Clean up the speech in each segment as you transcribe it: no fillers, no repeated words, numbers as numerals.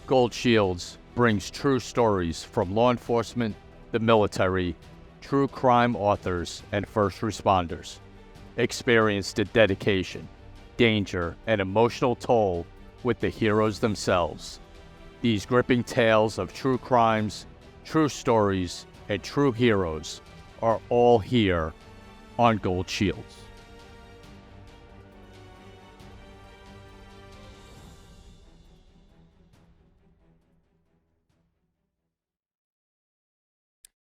Gold Shields brings true stories from law enforcement, the military, true crime authors, and first responders. Experience the dedication, danger, and emotional toll with the heroes themselves. These gripping tales of true crimes, true stories, and true heroes are all here on Gold Shields.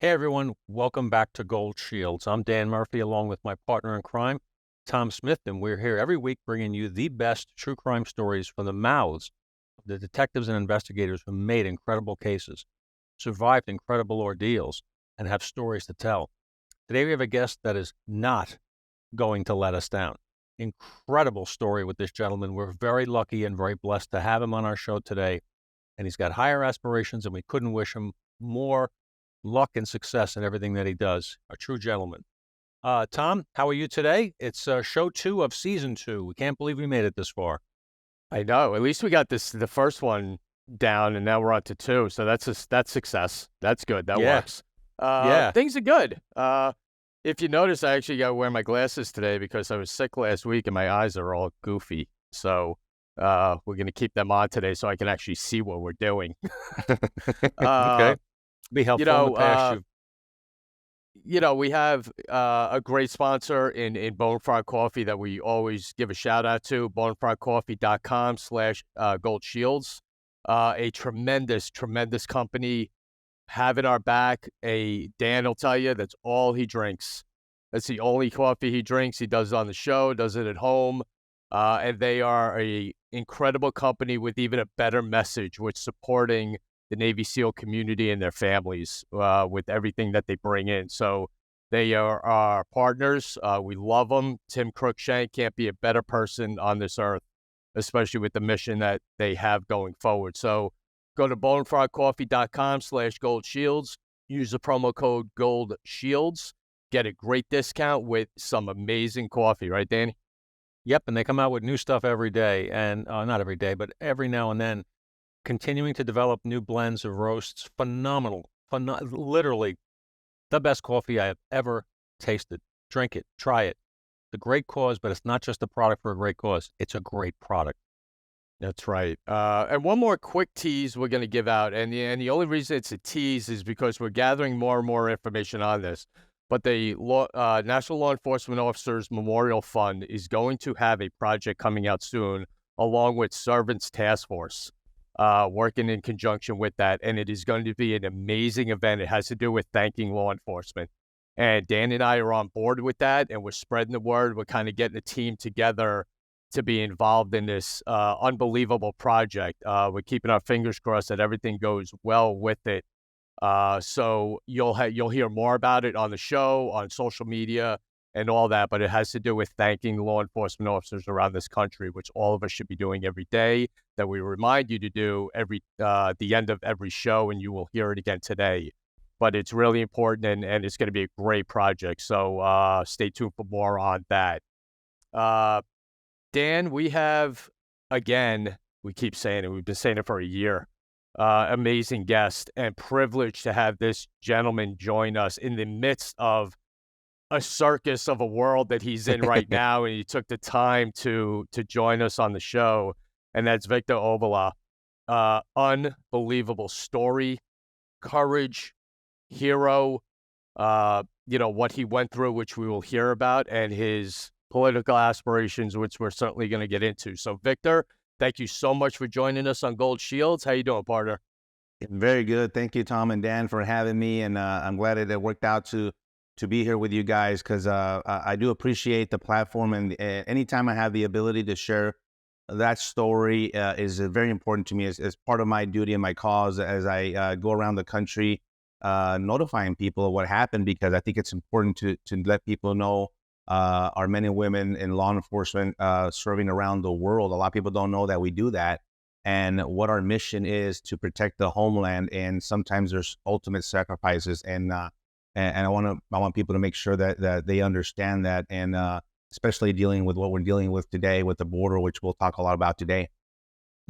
Hey everyone, welcome back to Gold Shields. I'm Dan Murphy along with my partner in crime, Tom Smith, and we're here every week bringing you the best true crime stories from the mouths of the detectives and investigators who made incredible cases, survived incredible ordeals, and have stories to tell. Today we have a guest that is not going to let us down. Incredible story with this gentleman. We're very lucky and very blessed to have him on our show today, and he's got higher aspirations, and we couldn't wish him more luck and success in everything that he does. A true gentleman. Tom, how are you today? It's show 2 of season 2. We can't believe we made it this far. I know. At least we got the first one down, and now we're on to 2. So that's success. That's good. That works. Things are good. If you notice, I actually got to wear my glasses today because I was sick last week and my eyes are all goofy. So we're going to keep them on today so I can actually see what we're doing. Okay. Be helpful in the past. We have a great sponsor in Bonefrog Coffee that we always give a shout out to, bonefrogcoffee.com/goldshields. A tremendous company having our back. Dan will tell you that's all he drinks. That's the only coffee he drinks. He does it on the show, does it at home. And they are a incredible company with even a better message, with supporting the Navy SEAL community and their families with everything that they bring in. So they are our partners. We love them. Tim Cruikshank can't be a better person on this earth, especially with the mission that they have going forward. So go to bonefrogcoffee.com/goldshields. Use the promo code goldshields. Get a great discount with some amazing coffee, right, Danny? Yep, and they come out with new stuff every day, and not every day, but every now and then, continuing to develop new blends of roasts. Phenomenal. Literally the best coffee I have ever tasted. Drink it. Try it. It's a great cause, but it's not just a product for a great cause. It's a great product. That's right. And one more quick tease we're going to give out. And the only reason it's a tease is because we're gathering more and more information on this. But the National Law Enforcement Officers Memorial Fund is going to have a project coming out soon, along with Servants Task Force, working in conjunction with that. And it is going to be an amazing event. It has to do with thanking law enforcement. And Dan and I are on board with that, and we're spreading the word. We're kind of getting a team together to be involved in this unbelievable project. We're keeping our fingers crossed that everything goes well with it. So you'll hear more about it on the show, on social media, and all that, but it has to do with thanking law enforcement officers around this country, which all of us should be doing every day, that we remind you to do every the end of every show, and you will hear it again today. But it's really important, and it's going to be a great project. So stay tuned for more on that. Dan, we have, again, we keep saying it, we've been saying it for a year, amazing guest, and privileged to have this gentleman join us in the midst of a circus of a world that he's in right now, and he took the time to join us on the show, and that's Victor Avila. Unbelievable story, courage, hero, what he went through, which we will hear about, and his political aspirations, which we're certainly going to get into. So, Victor, thank you so much for joining us on Gold Shields. How you doing, partner? Very good. Thank you, Tom and Dan, for having me, and I'm glad it worked out to be here with you guys, because I do appreciate the platform, and anytime I have the ability to share that story is very important to me as part of my duty and my cause as I go around the country notifying people of what happened, because I think it's important to let people know our men and women in law enforcement serving around the world. A lot of people don't know that we do that, and what our mission is to protect the homeland. And sometimes there's ultimate sacrifices, and I want people to make sure that they understand that, and especially dealing with what we're dealing with today with the border, which we'll talk a lot about today.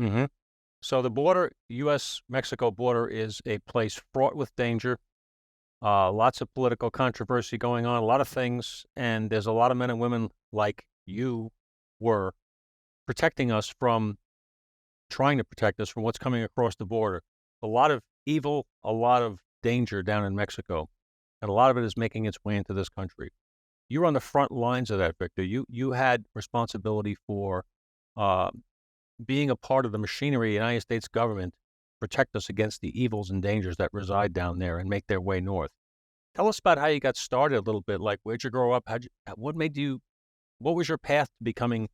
Mm-hmm. So the border, U.S.-Mexico border, is a place fraught with danger. Lots of political controversy going on, a lot of things, and there's a lot of men and women like you were trying to protect us from what's coming across the border. A lot of evil, a lot of danger down in Mexico, and a lot of it is making its way into this country. You're on the front lines of that, Victor. You had responsibility for uh, being a part of the machinery of the United States government, protect us against the evils and dangers that reside down there and make their way north. Tell us about how you got started a little bit. Like, where'd you grow up? What was your path to becoming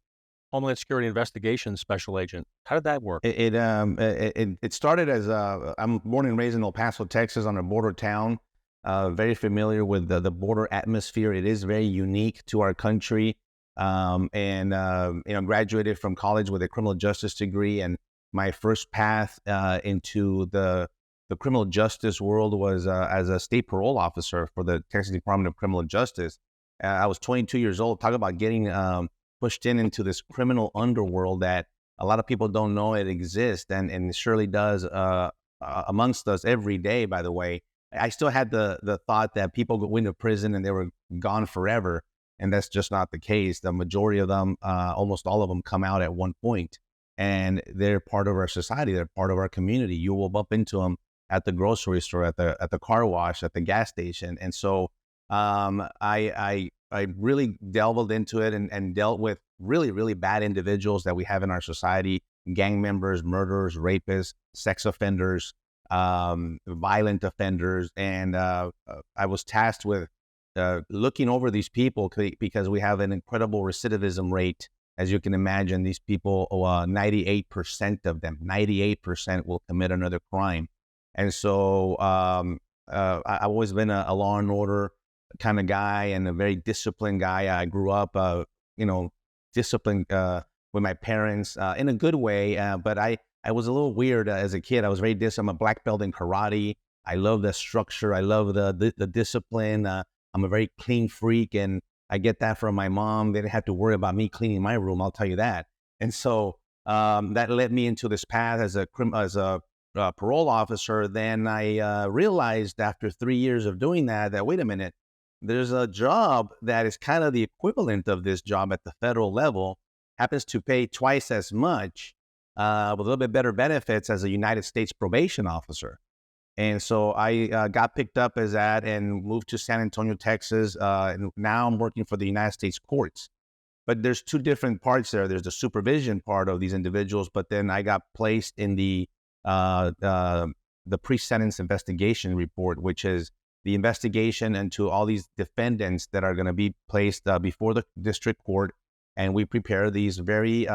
Homeland Security Investigations Special Agent? How did that work? It started as I'm born and raised in El Paso, Texas, on a border town. Very familiar with the border atmosphere. It is very unique to our country. Graduated from college with a criminal justice degree, and my first path into the criminal justice world was as a state parole officer for the Texas Department of Criminal Justice. I was 22 years old. Talk about getting pushed into this criminal underworld that a lot of people don't know it exists, and it surely does amongst us every day, by the way. I still had the thought that people go into prison and they were gone forever, and that's just not the case. The majority of them, almost all of them, come out at one point, and they're part of our society. They're part of our community. You will bump into them at the grocery store, at the car wash, at the gas station. And so I really delved into it and dealt with really, really bad individuals that we have in our society: gang members, murderers, rapists, sex offenders, violent offenders. And I was tasked with looking over these people because we have an incredible recidivism rate. As you can imagine, these people, 98% of them, 98% will commit another crime. And so I've always been a law and order kind of guy and a very disciplined guy. I grew up, disciplined with my parents in a good way, but I was a little weird as a kid. I was very I'm a black belt in karate. I love the structure. I love the discipline. I'm a very clean freak, and I get that from my mom. They didn't have to worry about me cleaning my room, I'll tell you that. And so that led me into this path as a parole officer. Then I realized after 3 years of doing that, wait a minute, there's a job that is kind of the equivalent of this job at the federal level, happens to pay twice as much, with a little bit better benefits, as a United States probation officer. And so I got picked up as that and moved to San Antonio, Texas. And now I'm working for the United States courts. But there's two different parts there. There's the supervision part of these individuals, but then I got placed in the pre-sentence investigation report, which is the investigation into all these defendants that are going to be placed before the district court. And we prepare these very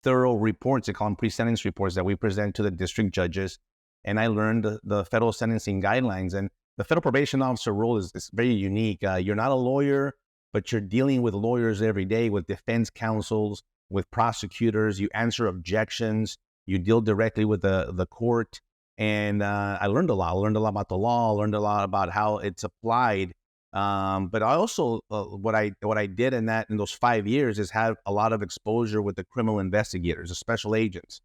thorough reports. They call them pre-sentence reports that we present to the district judges. And I learned the federal sentencing guidelines. And the federal probation officer role is very unique. You're not a lawyer, but you're dealing with lawyers every day, with defense counsels, with prosecutors. You answer objections. You deal directly with the court. And I learned a lot. I learned a lot about the law. I learned a lot about how it's applied. But I also, what I did in those 5 years is have a lot of exposure with the criminal investigators, the special agents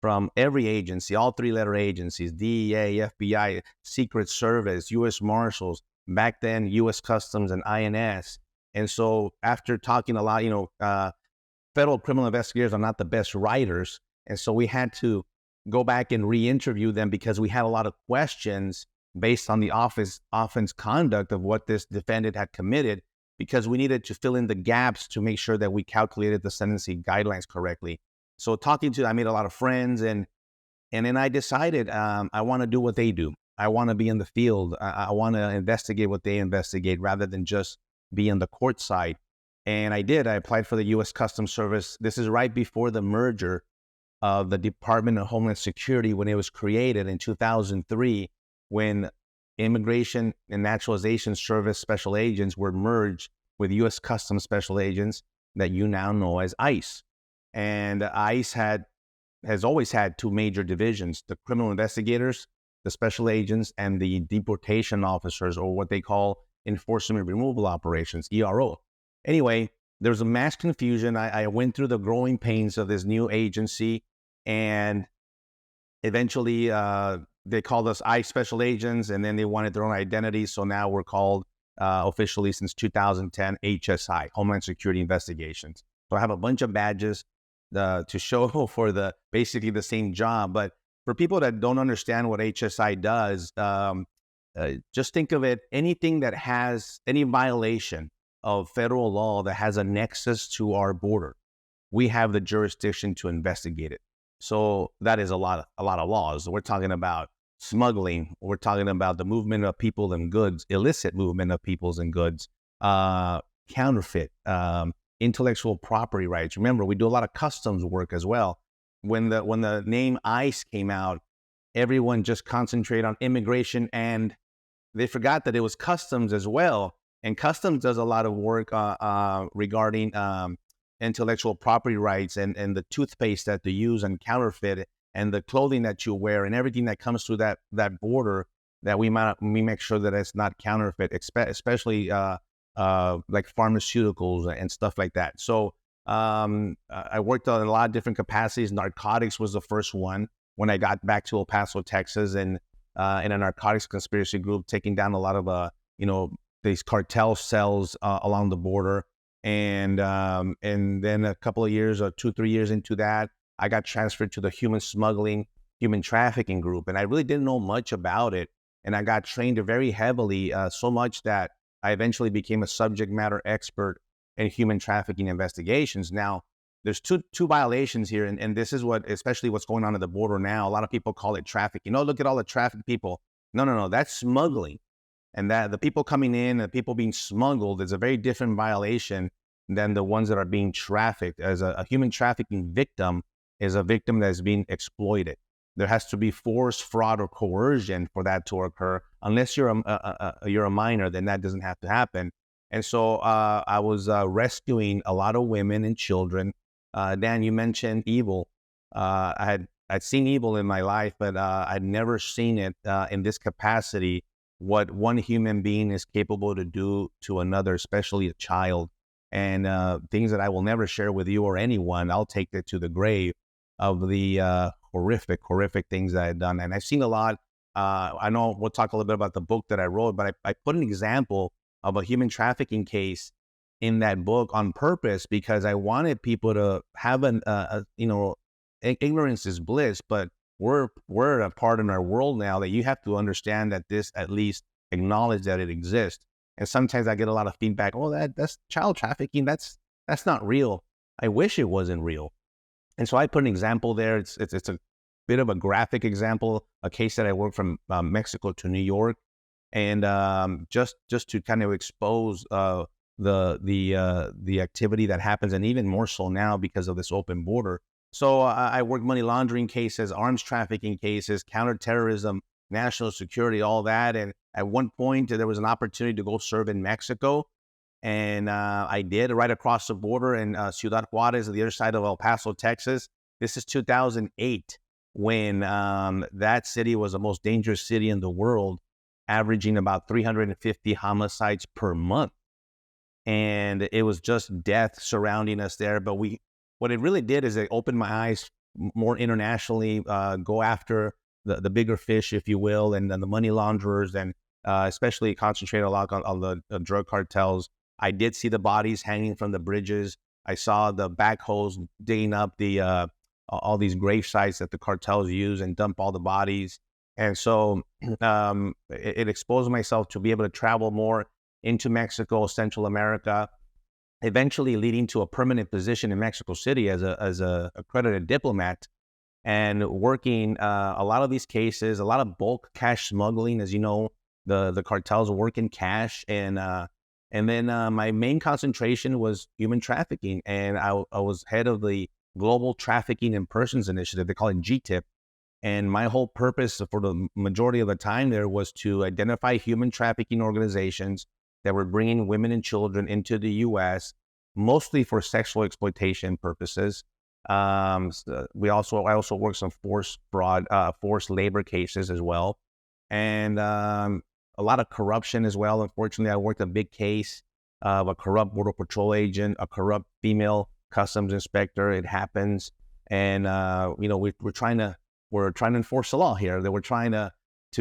from every agency, all three-letter agencies: DEA, FBI, Secret Service, U.S. Marshals, back then U.S. Customs and INS. And so after talking a lot, federal criminal investigators are not the best writers. And so we had to go back and re-interview them because we had a lot of questions based on the offense conduct of what this defendant had committed, because we needed to fill in the gaps to make sure that we calculated the sentencing guidelines correctly. So I made a lot of friends, and then I decided I want to do what they do. I want to be in the field. I want to investigate what they investigate rather than just be on the court side. And I did. I applied for the U.S. Customs Service. This is right before the merger of the Department of Homeland Security, when it was created in 2003, when Immigration and Naturalization Service special agents were merged with U.S. Customs special agents that you now know as ICE. And ICE has always had two major divisions: the criminal investigators, the special agents, and the deportation officers, or what they call enforcement removal operations, ERO. Anyway, there was a mass confusion. I went through the growing pains of this new agency, and Eventually, they called us ICE special agents, and then they wanted their own identities. So now we're called officially since 2010 HSI, Homeland Security Investigations. So I have a bunch of badges to show for basically the same job. But for people that don't understand what HSI does, just think of it, anything that has any violation of federal law that has a nexus to our border, we have the jurisdiction to investigate it. So that is a lot of laws. We're talking about smuggling. We're talking about the movement of people and goods, illicit movement of peoples and goods, counterfeit, intellectual property rights. Remember, we do a lot of customs work as well. When the name ICE came out, everyone just concentrated on immigration, and they forgot that it was customs as well. And customs does a lot of work regarding intellectual property rights and the toothpaste that they use and counterfeit, and the clothing that you wear and everything that comes through that border, that we make sure that it's not counterfeit, especially like pharmaceuticals and stuff like that. So I worked on a lot of different capacities. Narcotics was the first one when I got back to El Paso, Texas, and in a narcotics conspiracy group, taking down a lot of these cartel cells along the border. And then a couple of years, or 2-3 years into that, I got transferred to the human trafficking group, and I really didn't know much about it. And I got trained very heavily, so much that I eventually became a subject matter expert in human trafficking investigations. Now, there's two violations here, and this is especially what's going on at the border now. A lot of people call it trafficking. Oh, look at all the trafficked people. No, that's smuggling. And that the people coming in, the people being smuggled, is a very different violation than the ones that are being trafficked. As a human trafficking victim is a victim that is being exploited. There has to be force, fraud, or coercion for that to occur. Unless you're a minor, then that doesn't have to happen. And so I was rescuing a lot of women and children. Dan, you mentioned evil. I'd seen evil in my life, but I'd never seen it in this capacity. What one human being is capable to do to another, especially a child, and things that I will never share with you or anyone. I'll take it to the grave of the horrific things that I've done. And I've seen a lot. I know we'll talk a little bit about the book that I wrote, but I put an example of a human trafficking case in that book on purpose, because I wanted people to have ignorance is bliss, but we're at a part in our world now that you have to understand that this, at least acknowledge that it exists. And sometimes I get a lot of feedback. Oh, that's child trafficking. That's not real. I wish it wasn't real. And so I put an example there. It's a bit of a graphic example, a case that I worked from Mexico to New York, and just to kind of expose the activity that happens, and even more so now because of this open border. So I worked money laundering cases, arms trafficking cases, counterterrorism, national security, all that. And at one point, there was an opportunity to go serve in Mexico. And I did, right across the border in Ciudad Juarez, on the other side of El Paso, Texas. This is 2008, when that city was the most dangerous city in the world, averaging about 350 homicides per month. And it was just death surrounding us there. But what it really did is it opened my eyes more internationally, go after the bigger fish, if you will, and then the money launderers, and especially concentrate a lot on the drug cartels. I did see the bodies hanging from the bridges. I saw the backhoes digging up all these grave sites that the cartels use and dump all the bodies. And so it exposed myself to be able to travel more into Mexico, Central America, eventually leading to a permanent position in Mexico City as a accredited diplomat, and working a lot of these cases, a lot of bulk cash smuggling. As you know, the cartels work in cash, and then my main concentration was human trafficking, and I was head of the Global Trafficking in Persons Initiative. They call it GTIP. And my whole purpose for the majority of the time there was to identify human trafficking organizations that were bringing women and children into the U.S., mostly for sexual exploitation purposes. I also worked some forced labor cases as well, and a lot of corruption as well. Unfortunately, I worked a big case of a corrupt Border Patrol agent, a corrupt female customs inspector. It happens, and we're trying to were trying to enforce the law here. They were trying to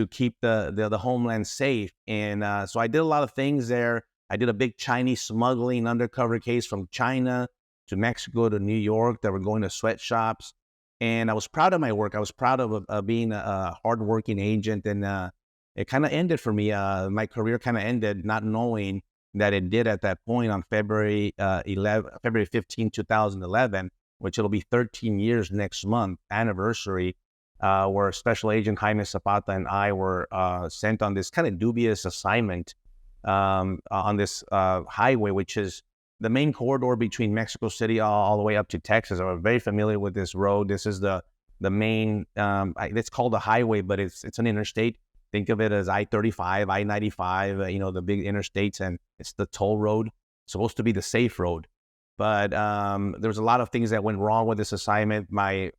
keep the homeland safe. And so I did a lot of things there. I did a big Chinese smuggling undercover case from China to Mexico to New York that were going to sweatshops. And I was proud of my work. I was proud of being a hardworking agent. And it kind of ended for me. My career kind of ended not knowing that it did at that point on February 15, 2011, which it'll be 13 years next month, anniversary, where Special Agent Jaime Zapata and I were sent on this kind of dubious assignment on this highway, which is the main corridor between Mexico City all the way up to Texas. I'm very familiar with this road. This is the main, it's called a highway, but it's an interstate. Think of it as I-35, I-95, the big interstates, and it's the toll road. It's supposed to be the safe road. But there's a lot of things that went wrong with this assignment. My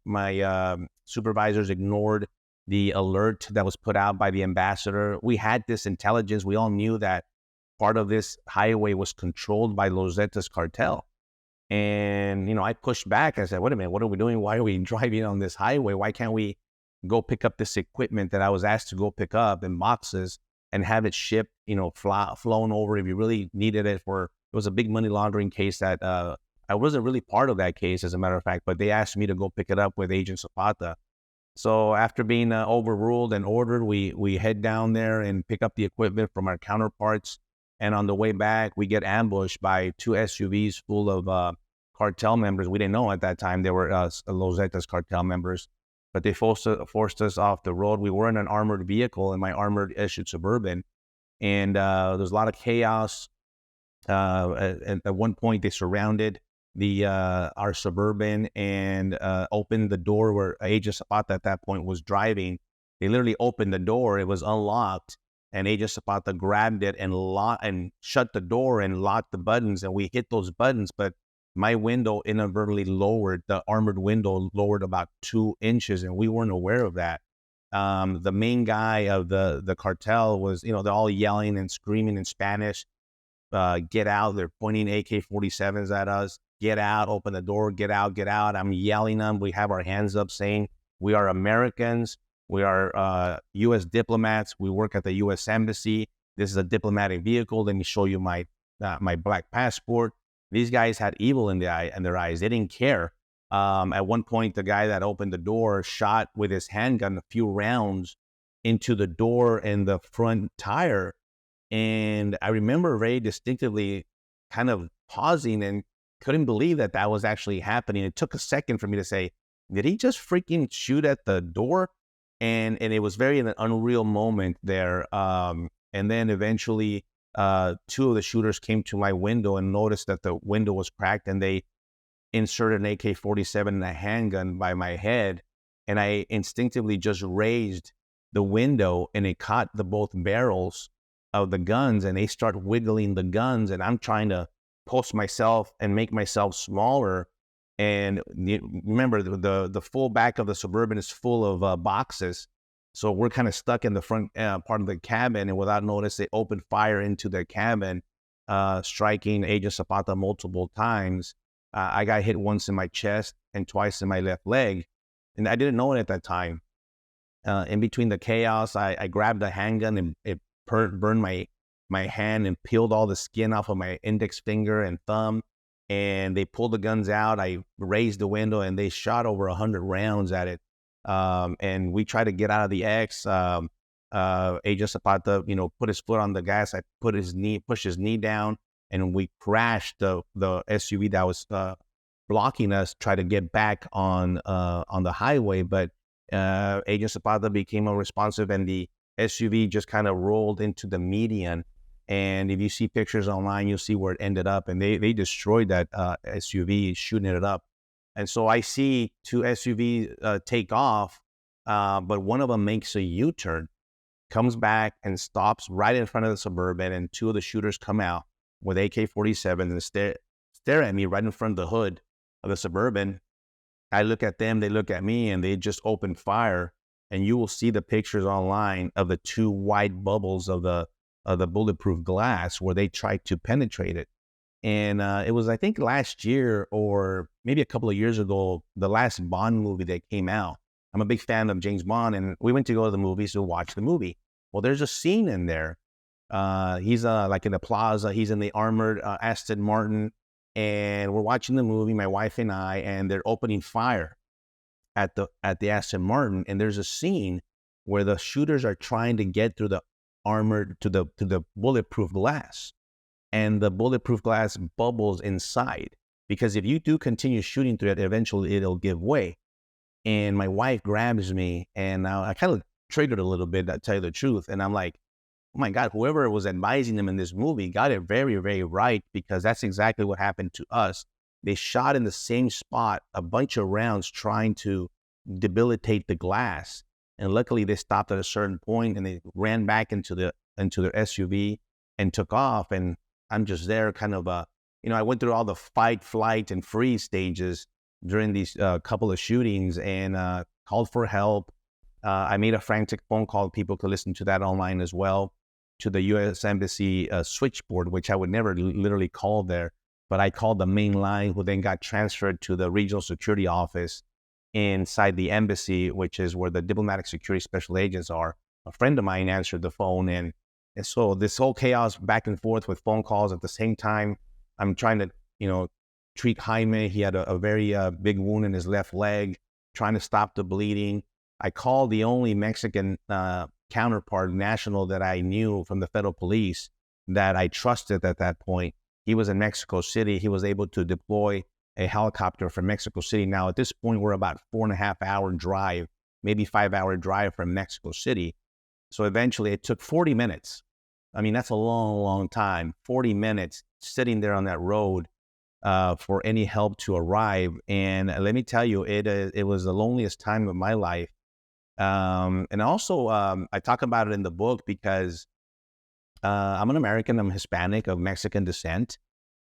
supervisors ignored the alert that was put out by the ambassador. We had this intelligence. We all knew that part of this highway was controlled by Los Zetas cartel. And, I pushed back. I said, wait a minute, what are we doing? Why are we driving on this highway? Why can't we go pick up this equipment that I was asked to go pick up in boxes and have it shipped, flown over if you really needed it it was a big money laundering case that I wasn't really part of that case, as a matter of fact, but they asked me to go pick it up with Agent Zapata. So after being overruled and ordered, we head down there and pick up the equipment from our counterparts. And on the way back, we get ambushed by two SUVs full of cartel members. We didn't know at that time they were Los Zetas cartel members, but they forced us off the road. We were in an armored vehicle in my armored issued Suburban, and there was a lot of chaos. At one point, they surrounded our Suburban and opened the door where Agent Zapata at that point was driving. They literally opened the door. It was unlocked, and Agent Zapata grabbed it and shut the door and locked the buttons, and we hit those buttons, but my window inadvertently lowered, the armored window lowered about 2 inches, and we weren't aware of that. The main guy of the cartel was, they're all yelling and screaming in Spanish, get out. They're pointing AK-47s at us. Get out, open the door, get out, get out. I'm yelling them. We have our hands up saying, we are Americans. We are U.S. diplomats. We work at the U.S. Embassy. This is a diplomatic vehicle. Let me show you my black passport. These guys had evil in their eyes. They didn't care. At one point, the guy that opened the door shot with his handgun a few rounds into the door and the front tire. And I remember very distinctively kind of pausing and couldn't believe that was actually happening. It took a second for me to say, did he just freaking shoot at the door? And it was very an unreal moment there. And then eventually, two of the shooters came to my window and noticed that the window was cracked, and they inserted an AK-47 and a handgun by my head. And I instinctively just raised the window, and it caught both barrels of the guns, and they start wiggling the guns. And I'm trying to post myself and make myself smaller. And remember, the full back of the Suburban is full of boxes. So we're kind of stuck in the front part of the cabin, and without notice, they opened fire into the cabin, striking Agent Zapata multiple times. I got hit once in my chest and twice in my left leg, and I didn't know it at that time. In between the chaos, I grabbed a handgun, and it burned my hand and peeled all the skin off of my index finger and thumb. And they pulled the guns out. I raised the window, and they shot over 100 rounds at it. And we tried to get out of the X. Agent Zapata, put his foot on the gas. I pushed his knee down, and we crashed the SUV that was blocking us, try to get back on the highway. But Agent Zapata became unresponsive, and the SUV just kind of rolled into the median. And if you see pictures online, you'll see where it ended up. And they destroyed that SUV, shooting it up. And so I see two SUVs take off, but one of them makes a U-turn, comes back and stops right in front of the Suburban. And two of the shooters come out with AK-47 and stare at me right in front of the hood of the Suburban. I look at them, they look at me, and they just open fire. And you will see the pictures online of the two white bubbles of the bulletproof glass where they tried to penetrate it. And it was, I think, last year or maybe a couple of years ago, the last Bond movie that came out. I'm a big fan of James Bond, and we went to go to the movies to watch the movie. Well, there's a scene in there. He's like in the plaza. He's in the armored Aston Martin, and we're watching the movie, my wife and I, and they're opening fire at the Aston Martin. And there's a scene where the shooters are trying to get through the armored to the bulletproof glass, and the bulletproof glass bubbles inside, because if you do continue shooting through it, eventually it'll give way. And my wife grabs me, and I kind of triggered a little bit, to tell you the truth. And I'm like, oh my God, whoever was advising them in this movie got it very, very right, because that's exactly what happened to us. They shot in the same spot a bunch of rounds trying to debilitate the glass. And luckily they stopped at a certain point, and they ran back into their SUV and took off. And I'm just there kind of, I went through all the fight, flight, and freeze stages during these couple of shootings, and called for help. I made a frantic phone call. People could listen to that online as well, to the U.S. Embassy switchboard, which I would never literally call there, but I called the main line, who then got transferred to the regional security office inside the embassy, which is where the diplomatic security special agents are. A friend of mine answered the phone, and so this whole chaos back and forth with phone calls. At the same time, I'm trying to, treat Jaime. He had a very big wound in his left leg, trying to stop the bleeding. I called the only Mexican counterpart, national, that I knew from the federal police that I trusted at that point. He was in Mexico City. He was able to deploy a helicopter from Mexico City. Now, at this point, we're about 4.5-hour drive, maybe 5-hour drive from Mexico City. So eventually it took 40 minutes. I mean, that's a long, long time. 40 minutes sitting there on that road for any help to arrive. And let me tell you, it was the loneliest time of my life. And also, I talk about it in the book because I'm an American. I'm Hispanic, of Mexican descent,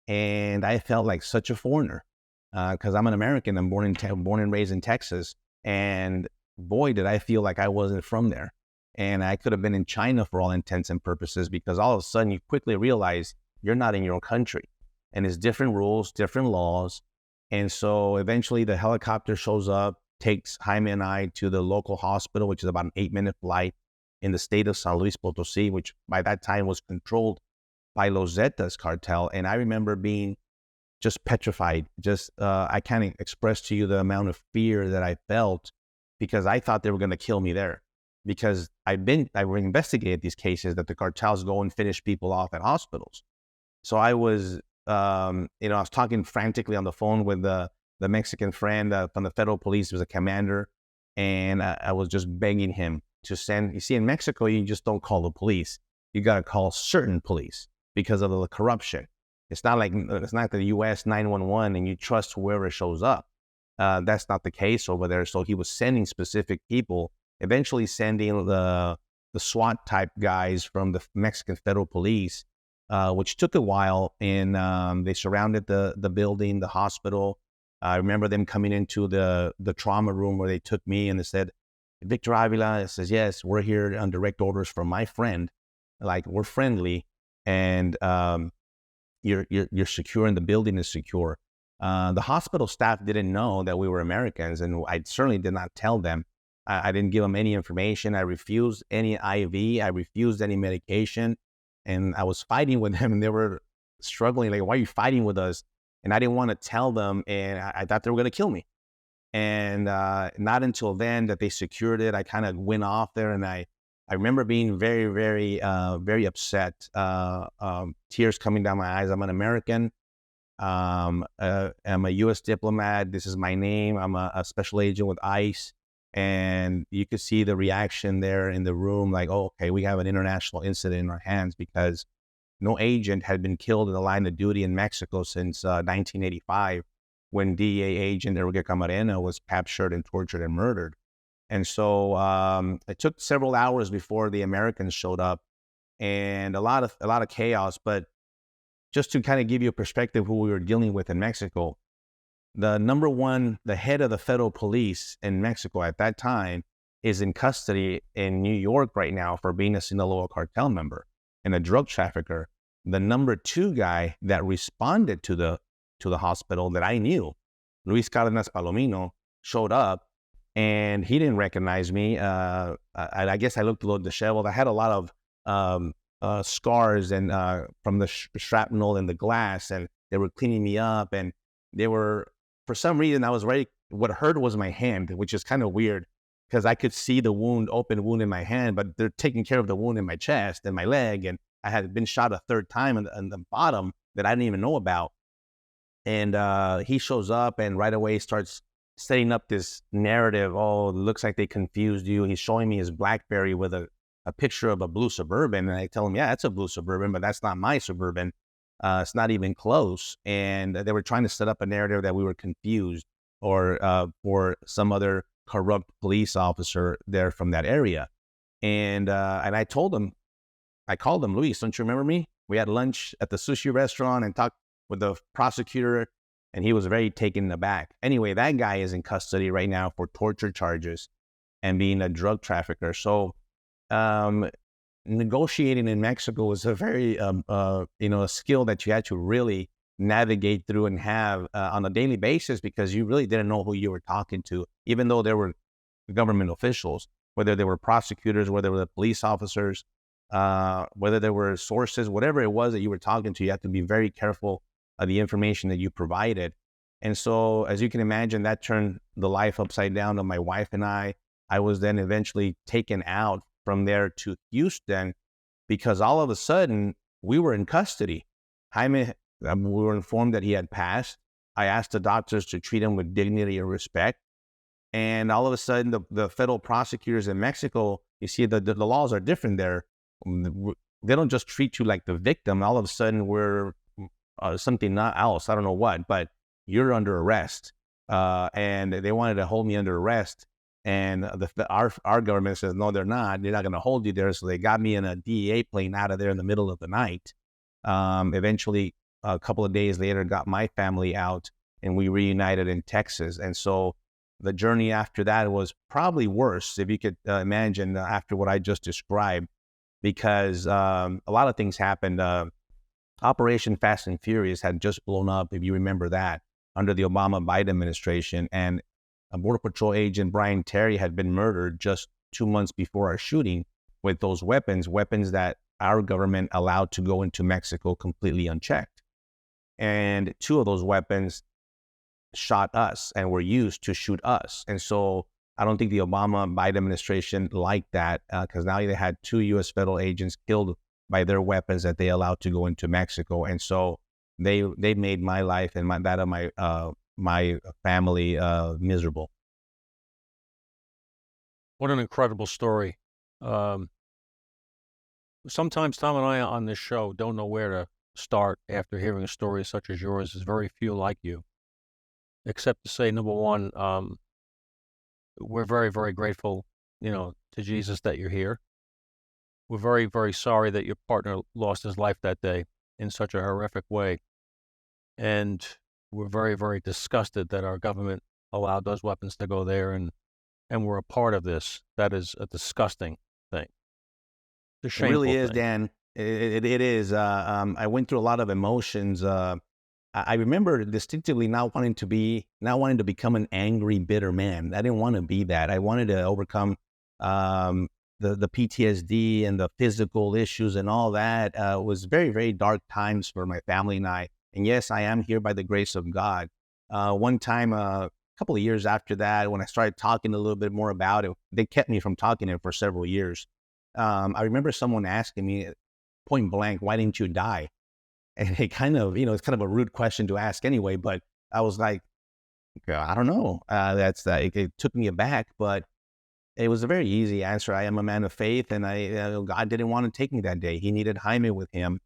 and I felt like such a foreigner because I'm an American. I'm born and raised in Texas, and boy, did I feel like I wasn't from there. And I could have been in China for all intents and purposes, because all of a sudden you quickly realize you're not in your own country, and it's different rules, different laws. And so eventually the helicopter shows up, takes Jaime and I to the local hospital, which is about an 8-minute flight in the state of San Luis Potosí, which by that time was controlled by Los Zetas cartel. And I remember being just petrified. I can't express to you the amount of fear that I felt, because I thought they were going to kill me there. Because I investigated these cases that the cartels go and finish people off at hospitals. So I was, I was talking frantically on the phone with the Mexican friend from the federal police. He was a commander, and I was just begging him to send. You see, in Mexico, you just don't call the police. You got to call certain police because of the corruption. It's not the U.S. 911, and you trust whoever shows up. That's not the case over there. So he was sending specific people. Eventually sending the SWAT type guys from the Mexican federal police, which took a while, and they surrounded the building, the hospital. I remember them coming into the trauma room where they took me, and they said, "Victor Avila." I says, "Yes, we're here on direct orders from my friend. Like, we're friendly, and you're secure, and the building is secure." The hospital staff didn't know that we were Americans, and I certainly did not tell them. I didn't give them any information. I refused any IV. I refused any medication. And I was fighting with them, and they were struggling. Like, "Why are you fighting with us?" And I didn't want to tell them, and I thought they were going to kill me. And not until then that they secured it. I kind of went off there, and I remember being very, very, very upset. Tears coming down my eyes. I'm an American. I'm a U.S. diplomat. This is my name. I'm a special agent with ICE. And you could see the reaction there in the room, like, "Oh, okay, we have an international incident in our hands," because no agent had been killed in the line of duty in Mexico since 1985, when DEA agent Enrique Camarena was captured and tortured and murdered. And so it took several hours before the Americans showed up, and a lot of chaos. But just to kind of give you a perspective who we were dealing with in Mexico, the head of the federal police in Mexico at that time is in custody in New York right now for being a Sinaloa cartel member and a drug trafficker. The number 2 guy that responded to the hospital that I knew, Luis Cardenas Palomino, showed up, and he didn't recognize me. I guess I looked a little disheveled. I had a lot of scars and from the shrapnel and the glass, and they were cleaning me up, and they were, for some reason, I was ready. What hurt was my hand, which is kind of weird because I could see the wound, open wound in my hand, but they're taking care of the wound in my chest and my leg, and I had been shot a third time in the bottom that I didn't even know about. And he shows up and right away starts setting up this narrative. Oh, it looks like they confused you. He's showing me his BlackBerry with a picture of a blue Suburban. And I tell him, yeah, it's a blue Suburban, but that's not my Suburban. It's not even close. And they were trying to set up a narrative that we were confused or for some other corrupt police officer there from that area. And I told him, I called him, Luis, don't you remember me? We had lunch at the sushi restaurant and talked with the prosecutor, and he was very taken aback. Anyway, that guy is in custody right now for torture charges and being a drug trafficker. So negotiating in Mexico was a very, a skill that you had to really navigate through and have on a daily basis, because you really didn't know who you were talking to, even though there were government officials, whether they were prosecutors, whether they were police officers, whether there were sources, whatever it was that you were talking to, you have to be very careful of the information that you provided. And so, as you can imagine, that turned the life upside down on my wife and I. I was then eventually taken out from there to Houston because all of a sudden we were in custody. Jaime, we were informed that he had passed. I asked the doctors to treat him with dignity and respect. And all of a sudden, the federal prosecutors in Mexico, you see, the laws are different there. They don't just treat you like the victim. All of a sudden, we're something else. I don't know what, but you're under arrest. And they wanted to hold me under arrest. And our government says, no, they're not. They're not going to hold you there. So they got me in a DEA plane out of there in the middle of the night. Eventually, a couple of days later, got my family out, and we reunited in Texas. And so the journey after that was probably worse, if you could imagine, after what I just described, because a lot of things happened. Operation Fast and Furious had just blown up, if you remember that, under the Obama-Biden administration. And a Border Patrol agent, Brian Terry, had been murdered just 2 months before our shooting with those weapons that our government allowed to go into Mexico completely unchecked. And 2 of those weapons shot us and were used to shoot us. And so I don't think the Obama-Biden administration liked that, because now they had 2 U.S. federal agents killed by their weapons that they allowed to go into Mexico. And so they made my life and that of my family miserable. What an incredible story. Sometimes Tom and I on this show don't know where to start after hearing a story such as yours. There's very few like you, except to say, number one, we're very, very grateful, to Jesus that you're here. We're very, very sorry that your partner lost his life that day in such a horrific way. And we're very, very disgusted that our government allowed those weapons to go there, and we're a part of this. That is a disgusting thing. It's a shameful It really is, thing. Dan. It is. I went through a lot of emotions. I remember distinctively not wanting to become an angry, bitter man. I didn't want to be that. I wanted to overcome the PTSD and the physical issues and all that. Was very, very dark times for my family and I. And yes, I am here by the grace of God. One time, a couple of years after that, when I started talking a little bit more about it, they kept me from talking it for several years. I remember someone asking me point blank, why didn't you die? And it kind of, it's kind of a rude question to ask anyway, but I was like, I don't know. It took me aback, but it was a very easy answer. I am a man of faith, and God didn't want to take me that day. He needed Jaime with him.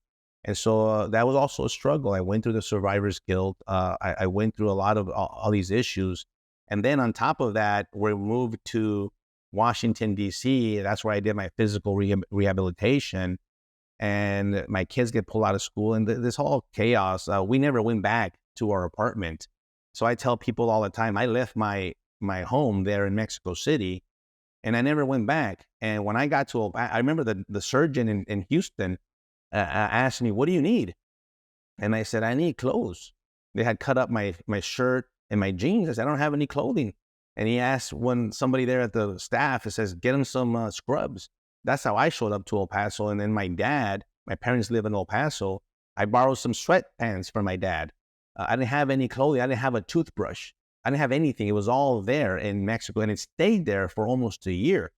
And so that was also a struggle. I went through the survivor's guilt. I went through a lot of all these issues. And then on top of that, we moved to Washington, D.C. That's where I did my physical rehabilitation. And my kids get pulled out of school, and this whole chaos. We never went back to our apartment. So I tell people all the time, I left my home there in Mexico City, and I never went back. And when I got to, I remember the surgeon in Houston asked me, what do you need? And I said, I need clothes. They had cut up my shirt and my jeans. I said, I don't have any clothing. And he asked somebody there at the staff, it says, get him some scrubs. That's how I showed up to El Paso. And then my parents live in El Paso. I borrowed some sweatpants from my dad. I didn't have any clothing. I didn't have a toothbrush. I didn't have anything. It was all there in Mexico, and it stayed there for almost a year.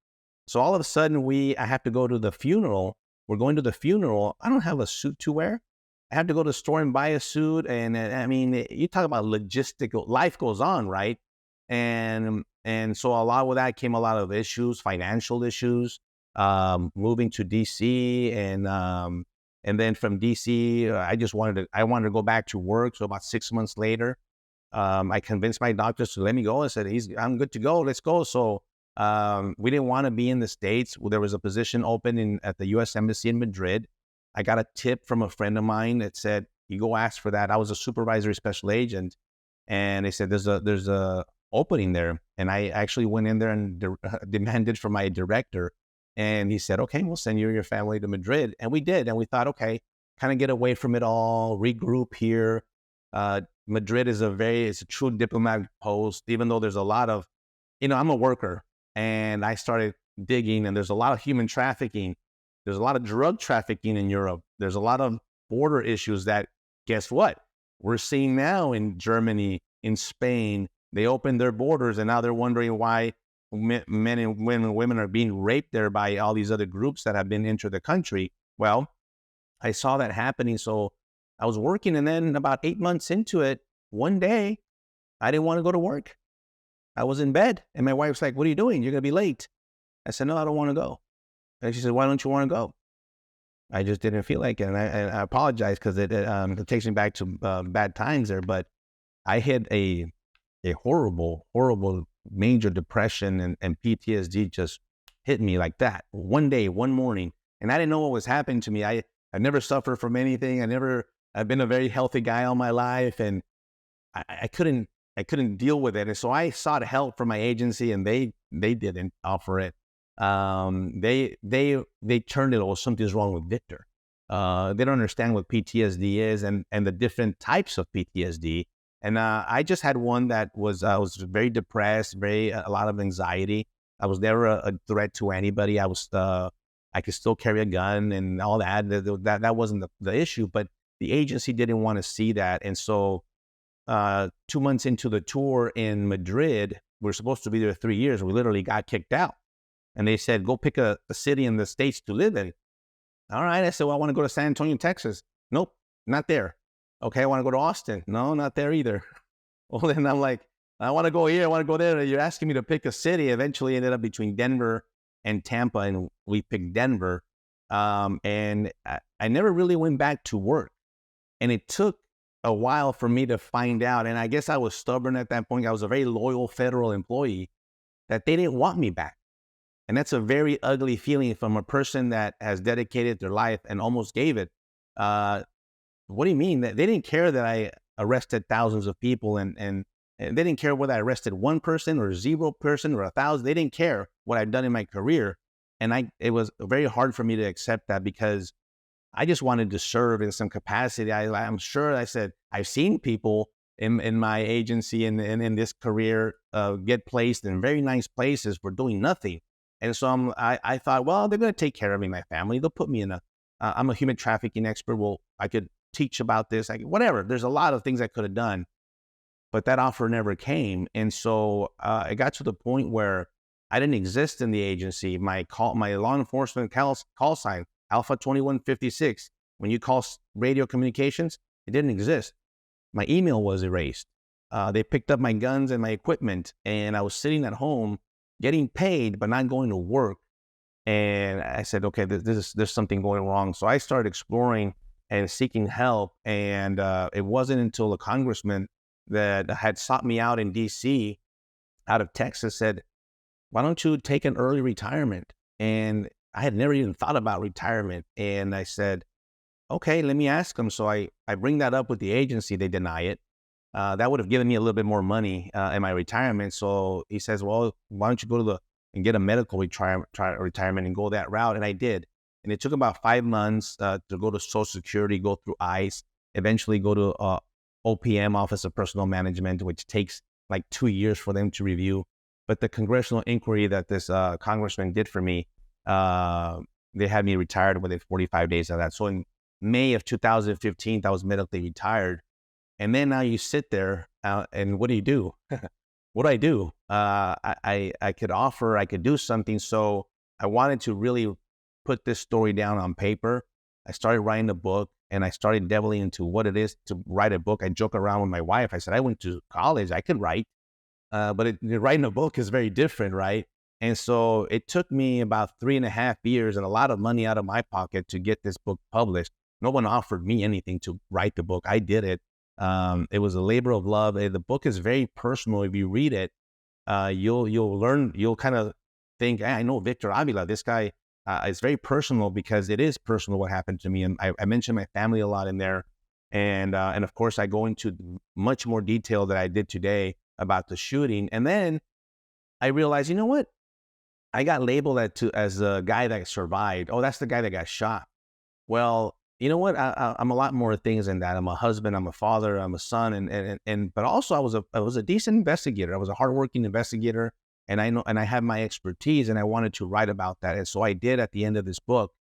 So all of a sudden, I have to go to the funeral. We're going to the funeral. I don't have a suit to wear. I have to go to the store and buy a suit. And I mean, you talk about logistical. Life goes on, right? And so a lot with that came a lot of issues, financial issues, moving to DC, and then from DC, I wanted to go back to work. So about 6 months later, I convinced my doctors to let me go. I said, I'm good to go. Let's go. So we didn't want to be in the States. There was a position open at the U.S. Embassy in Madrid. I got a tip from a friend of mine that said, you go ask for that. I was a supervisory special agent. And they said, there's a opening there. And I actually went in there and demanded from my director. And he said, okay, we'll send you and your family to Madrid. And we did. And we thought, okay, kind of get away from it all, regroup here. Madrid is it's a true diplomatic post, even though there's a lot of, I'm a worker, and I started digging, and there's a lot of human trafficking. There's a lot of drug trafficking in Europe. There's a lot of border issues that, guess what? We're seeing now in Germany, in Spain. They opened their borders, and now they're wondering why men and women are being raped there by all these other groups that have been into the country. Well, I saw that happening. So I was working, and then about 8 months into it, one day, I didn't want to go to work. I was in bed, and my wife's like, what are you doing? You're going to be late. I said, no, I don't want to go. And she said, why don't you want to go? I just didn't feel like it. And I apologize because it takes me back to bad times there. But I had a horrible, horrible major depression, and PTSD just hit me like that. One day, one morning. And I didn't know what was happening to me. I've never suffered from anything. I've been a very healthy guy all my life, and I couldn't deal with it. And so I sought help from my agency, and they didn't offer it. They turned it, oh, something's wrong with Victor. They don't understand what PTSD is and the different types of PTSD. And I just had one that I was very depressed, a lot of anxiety. I was never a threat to anybody. I could still carry a gun and all that. That wasn't the issue, but the agency didn't want to see that. And so 2 months into the tour in Madrid, we're supposed to be there 3 years. We literally got kicked out. And they said, go pick a city in the States to live in. All right. I said, well, I want to go to San Antonio, Texas. Nope, not there. Okay, I want to go to Austin. No, not there either. Well, then I'm like, I want to go here. I want to go there. You're asking me to pick a city. Eventually ended up between Denver and Tampa, and we picked Denver. And I never really went back to work. And it took a while for me to find out. And I guess I was stubborn at that point. I was a very loyal federal employee, that they didn't want me back. And that's a very ugly feeling from a person that has dedicated their life and almost gave it. What do you mean? They didn't care that I arrested thousands of people, and they didn't care whether I arrested one person or 0 person or 1,000. They didn't care what I'd done in my career. And it was very hard for me to accept that, because I just wanted to serve in some capacity. I'm sure, I said, I've seen people in my agency and in this career get placed in very nice places for doing nothing. And so I thought, well, they're going to take care of me, my family. They'll put me in I'm a human trafficking expert. Well, I could teach about this. whatever. There's a lot of things I could have done, but that offer never came. And so it got to the point where I didn't exist in the agency. My law enforcement call sign, Alpha 2156. When you call radio communications, it didn't exist. My email was erased. They picked up my guns and my equipment, and I was sitting at home getting paid, but not going to work. And I said, okay, there's something going wrong. So I started exploring and seeking help. And it wasn't until a congressman that had sought me out in DC, out of Texas, said, why don't you take an early retirement? And I had never even thought about retirement. And I said, okay, let me ask them. So I bring that up with the agency. They deny it. That would have given me a little bit more money in my retirement. So he says, well, why don't you go and get a medical retirement and go that route? And I did. And it took about 5 months to go to Social Security, go through ICE, eventually go to OPM, Office of Personnel Management, which takes like 2 years for them to review. But the congressional inquiry that this congressman did for me, they had me retired within 45 days of that. So in May of 2015, I was medically retired. And then now you sit there and what do you do? What do I do? I could offer, I could do something. So I wanted to really put this story down on paper. I started writing a book and I started delving into what it is to write a book. I joke around with my wife. I said, I went to college, I could write, but writing a book is very different, right? And so it took me about 3.5 years and a lot of money out of my pocket to get this book published. No one offered me anything to write the book. I did it. It was a labor of love. The book is very personal. If you read it, you'll learn. You'll kind of think, hey, I know Victor Avila. This guy is very personal because it is personal what happened to me. And I mentioned my family a lot in there, and of course I go into much more detail than I did today about the shooting. And then I realized, you know what? I got labeled as a guy that survived. Oh, that's the guy that got shot. Well, you know what? I'm a lot more things than that. I'm a husband. I'm a father. I'm a son. But also I was a decent investigator. I was a hardworking investigator, and I have my expertise, and I wanted to write about that. And so I did at the end of this book,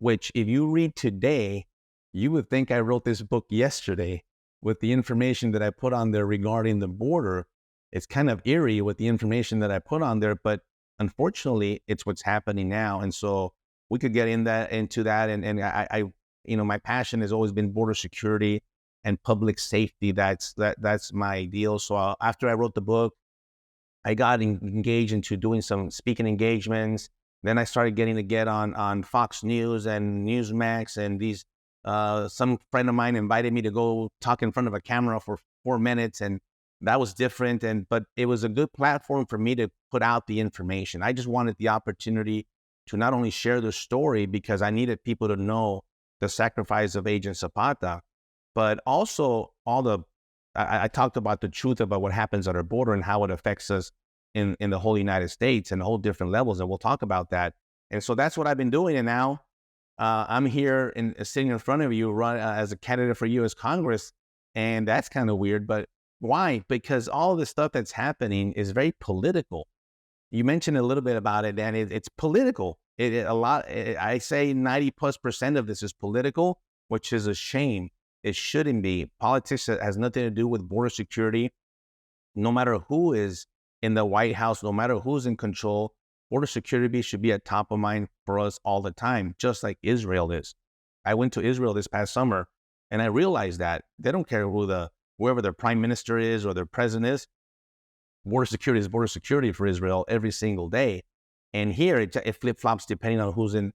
which if you read today, you would think I wrote this book yesterday with the information that I put on there regarding the border. It's kind of eerie with the information that I put on there, but unfortunately, it's what's happening now. And so we could get into that. And I my passion has always been border security and public safety. That's my ideal. So after I wrote the book, I got engaged into doing some speaking engagements. Then I started getting to get on Fox News and Newsmax, and these some friend of mine invited me to go talk in front of a camera for 4 minutes, and that was different. But it was a good platform for me to put out the information. I just wanted the opportunity to not only share the story because I needed people to know the sacrifice of Agent Zapata, but also I talked about the truth about what happens at our border and how it affects us in the whole United States and whole different levels. And we'll talk about that. And so that's what I've been doing. And now I'm here sitting in front of you as a candidate for U.S. Congress. And that's kind of weird. But why? Because all the stuff that's happening is very political. You mentioned a little bit about it, and it's political. I say 90+% of this is political, which is a shame. It shouldn't be. Politics has nothing to do with border security. No matter who is in the White House, no matter who's in control, border security should be at top of mind for us all the time, just like Israel is. I went to Israel this past summer, and I realized that they don't care whoever their prime minister is or their president is. Border security is border security for Israel every single day. And here it flip-flops depending on who's in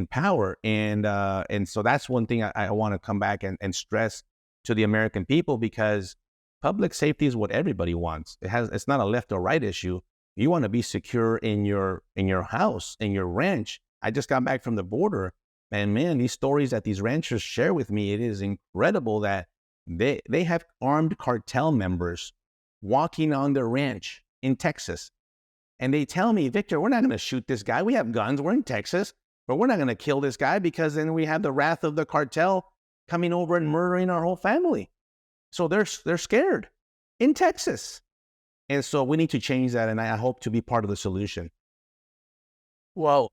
power. And so that's one thing I want to come back and stress to the American people, because public safety is what everybody wants. It's not a left or right issue. You want to be secure in your house, in your ranch. I just got back from the border, and man, these stories that these ranchers share with me, it is incredible that they have armed cartel members walking on their ranch in Texas. And they tell me, Victor, we're not going to shoot this guy. We have guns. We're in Texas, but we're not going to kill this guy because then we have the wrath of the cartel coming over and murdering our whole family. So they're scared in Texas. And so we need to change that. And I hope to be part of the solution. Well,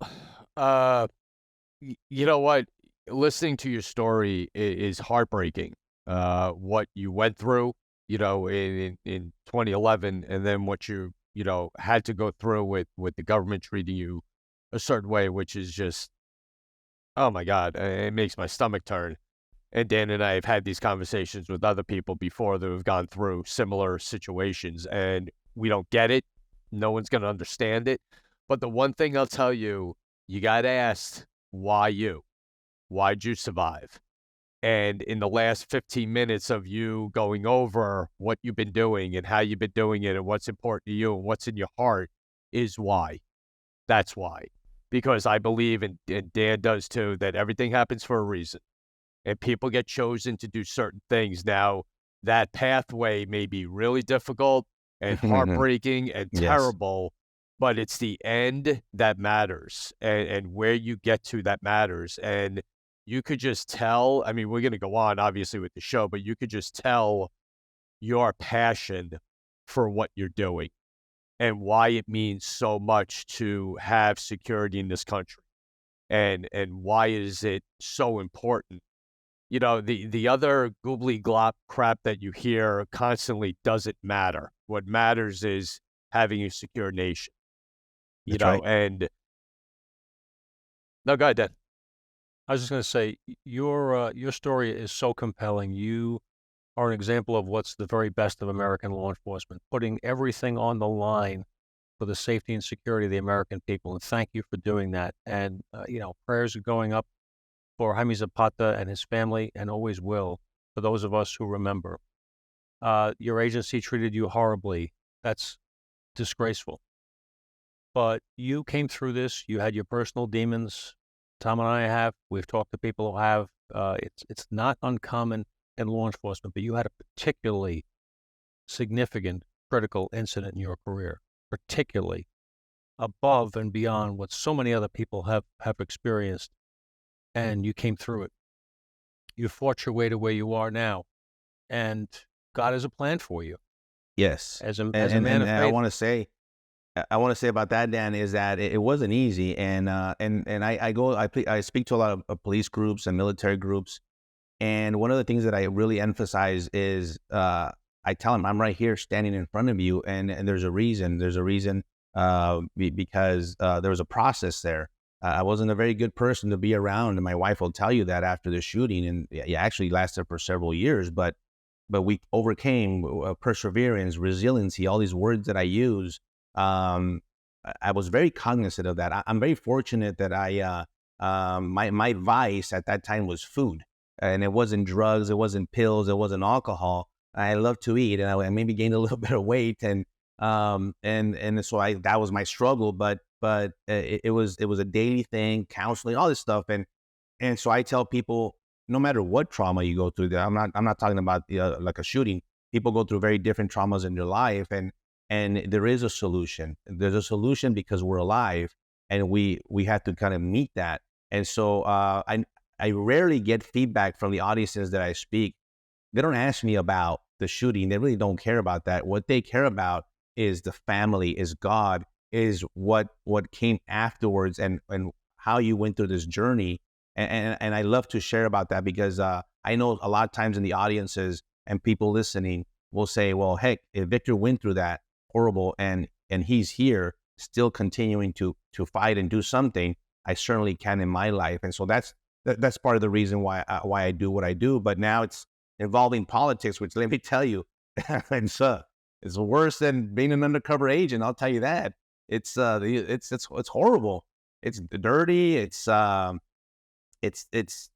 you know what? Listening to your story is heartbreaking. What you went through, in 2011, and then what you had to go through with the government treating you a certain way, which is just, oh my God, it makes my stomach turn. And Dan and I have had these conversations with other people before that have gone through similar situations, and we don't get it. No one's going to understand it. But the one thing I'll tell you, you got to ask, why you? Why'd you survive? And in the last 15 minutes of you going over what you've been doing and how you've been doing it and what's important to you and what's in your heart is why. That's why. Because I believe, and Dan does too, that everything happens for a reason. And people get chosen to do certain things. Now, that pathway may be really difficult and heartbreaking and terrible, but it's the end that matters, and where you get to that matters. And you could just tell, I mean, we're going to go on, obviously, with the show, but you could just tell your passion for what you're doing. and why it means so much to have security in this country, and why is it so important. You know, the other goobly glop crap that you hear constantly doesn't matter. What matters is having a secure nation, you That's know, right. and no, go ahead, Dan. I was just going to say, your story is so compelling. You are an example of what's the very best of American law enforcement, putting everything on the line for the safety and security of the American people. And thank you for doing that. And, prayers are going up for Jaime Zapata and his family, and always will, for those of us who remember. Your agency treated you horribly. That's disgraceful. But you came through this. You had your personal demons. Tom and I have. We've talked to people who have. It's not uncommon in law enforcement, but you had a particularly significant critical incident in your career, particularly above and beyond what so many other people have experienced, and you came through it. You fought your way to where you are now, and God has a plan for you. Yes. As a And man of I faith. want to say, about that, Dan, is that it wasn't easy. And I speak to a lot of police groups and military groups. And one of the things that I really emphasize is I tell them, I'm right here standing in front of you. And there's a reason. There's a reason because there was a process there. I wasn't a very good person to be around. And my wife will tell you that after the shooting. And it actually lasted for several years. But we overcame perseverance, resiliency, all these words that I use. I was very cognizant of that. I'm very fortunate that my vice at that time was food, and it wasn't drugs, it wasn't pills, it wasn't alcohol. I love to eat, and I maybe gained a little bit of weight, and so that was my struggle. But it was a daily thing, counseling, all this stuff, and so I tell people, no matter what trauma you go through, I'm not talking about like a shooting. People go through very different traumas in their life, and there is a solution. There's a solution because we're alive, and we have to kind of meet that. And so I rarely get feedback from the audiences that I speak. They don't ask me about the shooting. They really don't care about that. What they care about is the family, is God, is what came afterwards, and how you went through this journey. And I love to share about that because I know a lot of times in the audiences and people listening will say, well, heck, if Victor went through that horrible and he's here still continuing to fight and do something, I certainly can in my life. And so that's part of the reason why I do what I do. But now it's involving politics, which, let me tell you, it's worse than being an undercover agent. I'll tell you that. It's horrible. It's dirty.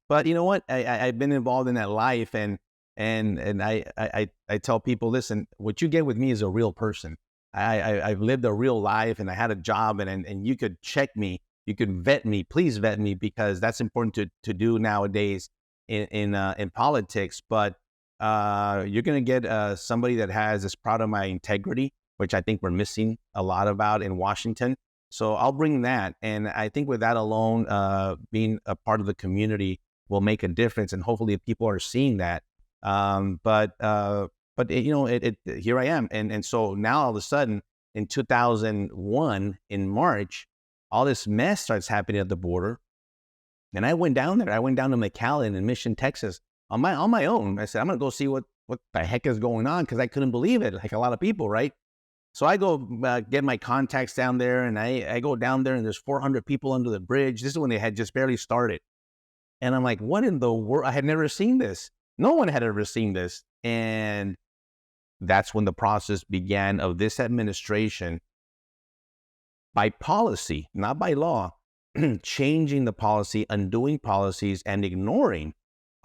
But you know what? I've been involved in that life, and I tell people, listen, what you get with me is a real person. I've lived a real life, and I had a job, and you could check me, you could vet me, please vet me, because that's important to do nowadays in politics. But you're gonna get somebody that is proud of my integrity, which I think we're missing a lot about in Washington. So I'll bring that. And I think with that alone, being a part of the community will make a difference. And hopefully people are seeing that. But here I am. And so now all of a sudden in 2001, in March, all this mess starts happening at the border. And I went down there. I went down to McAllen in Mission, Texas on my own. I said, I'm going to go see what the heck is going on, because I couldn't believe it, like a lot of people, right? So I go get my contacts down there, and I go down there, and there's 400 people under the bridge. This is when they had just barely started. And I'm like, what in the world? I had never seen this. No one had ever seen this. And that's when the process began of this administration, by policy, not by law, changing the policy, undoing policies, and ignoring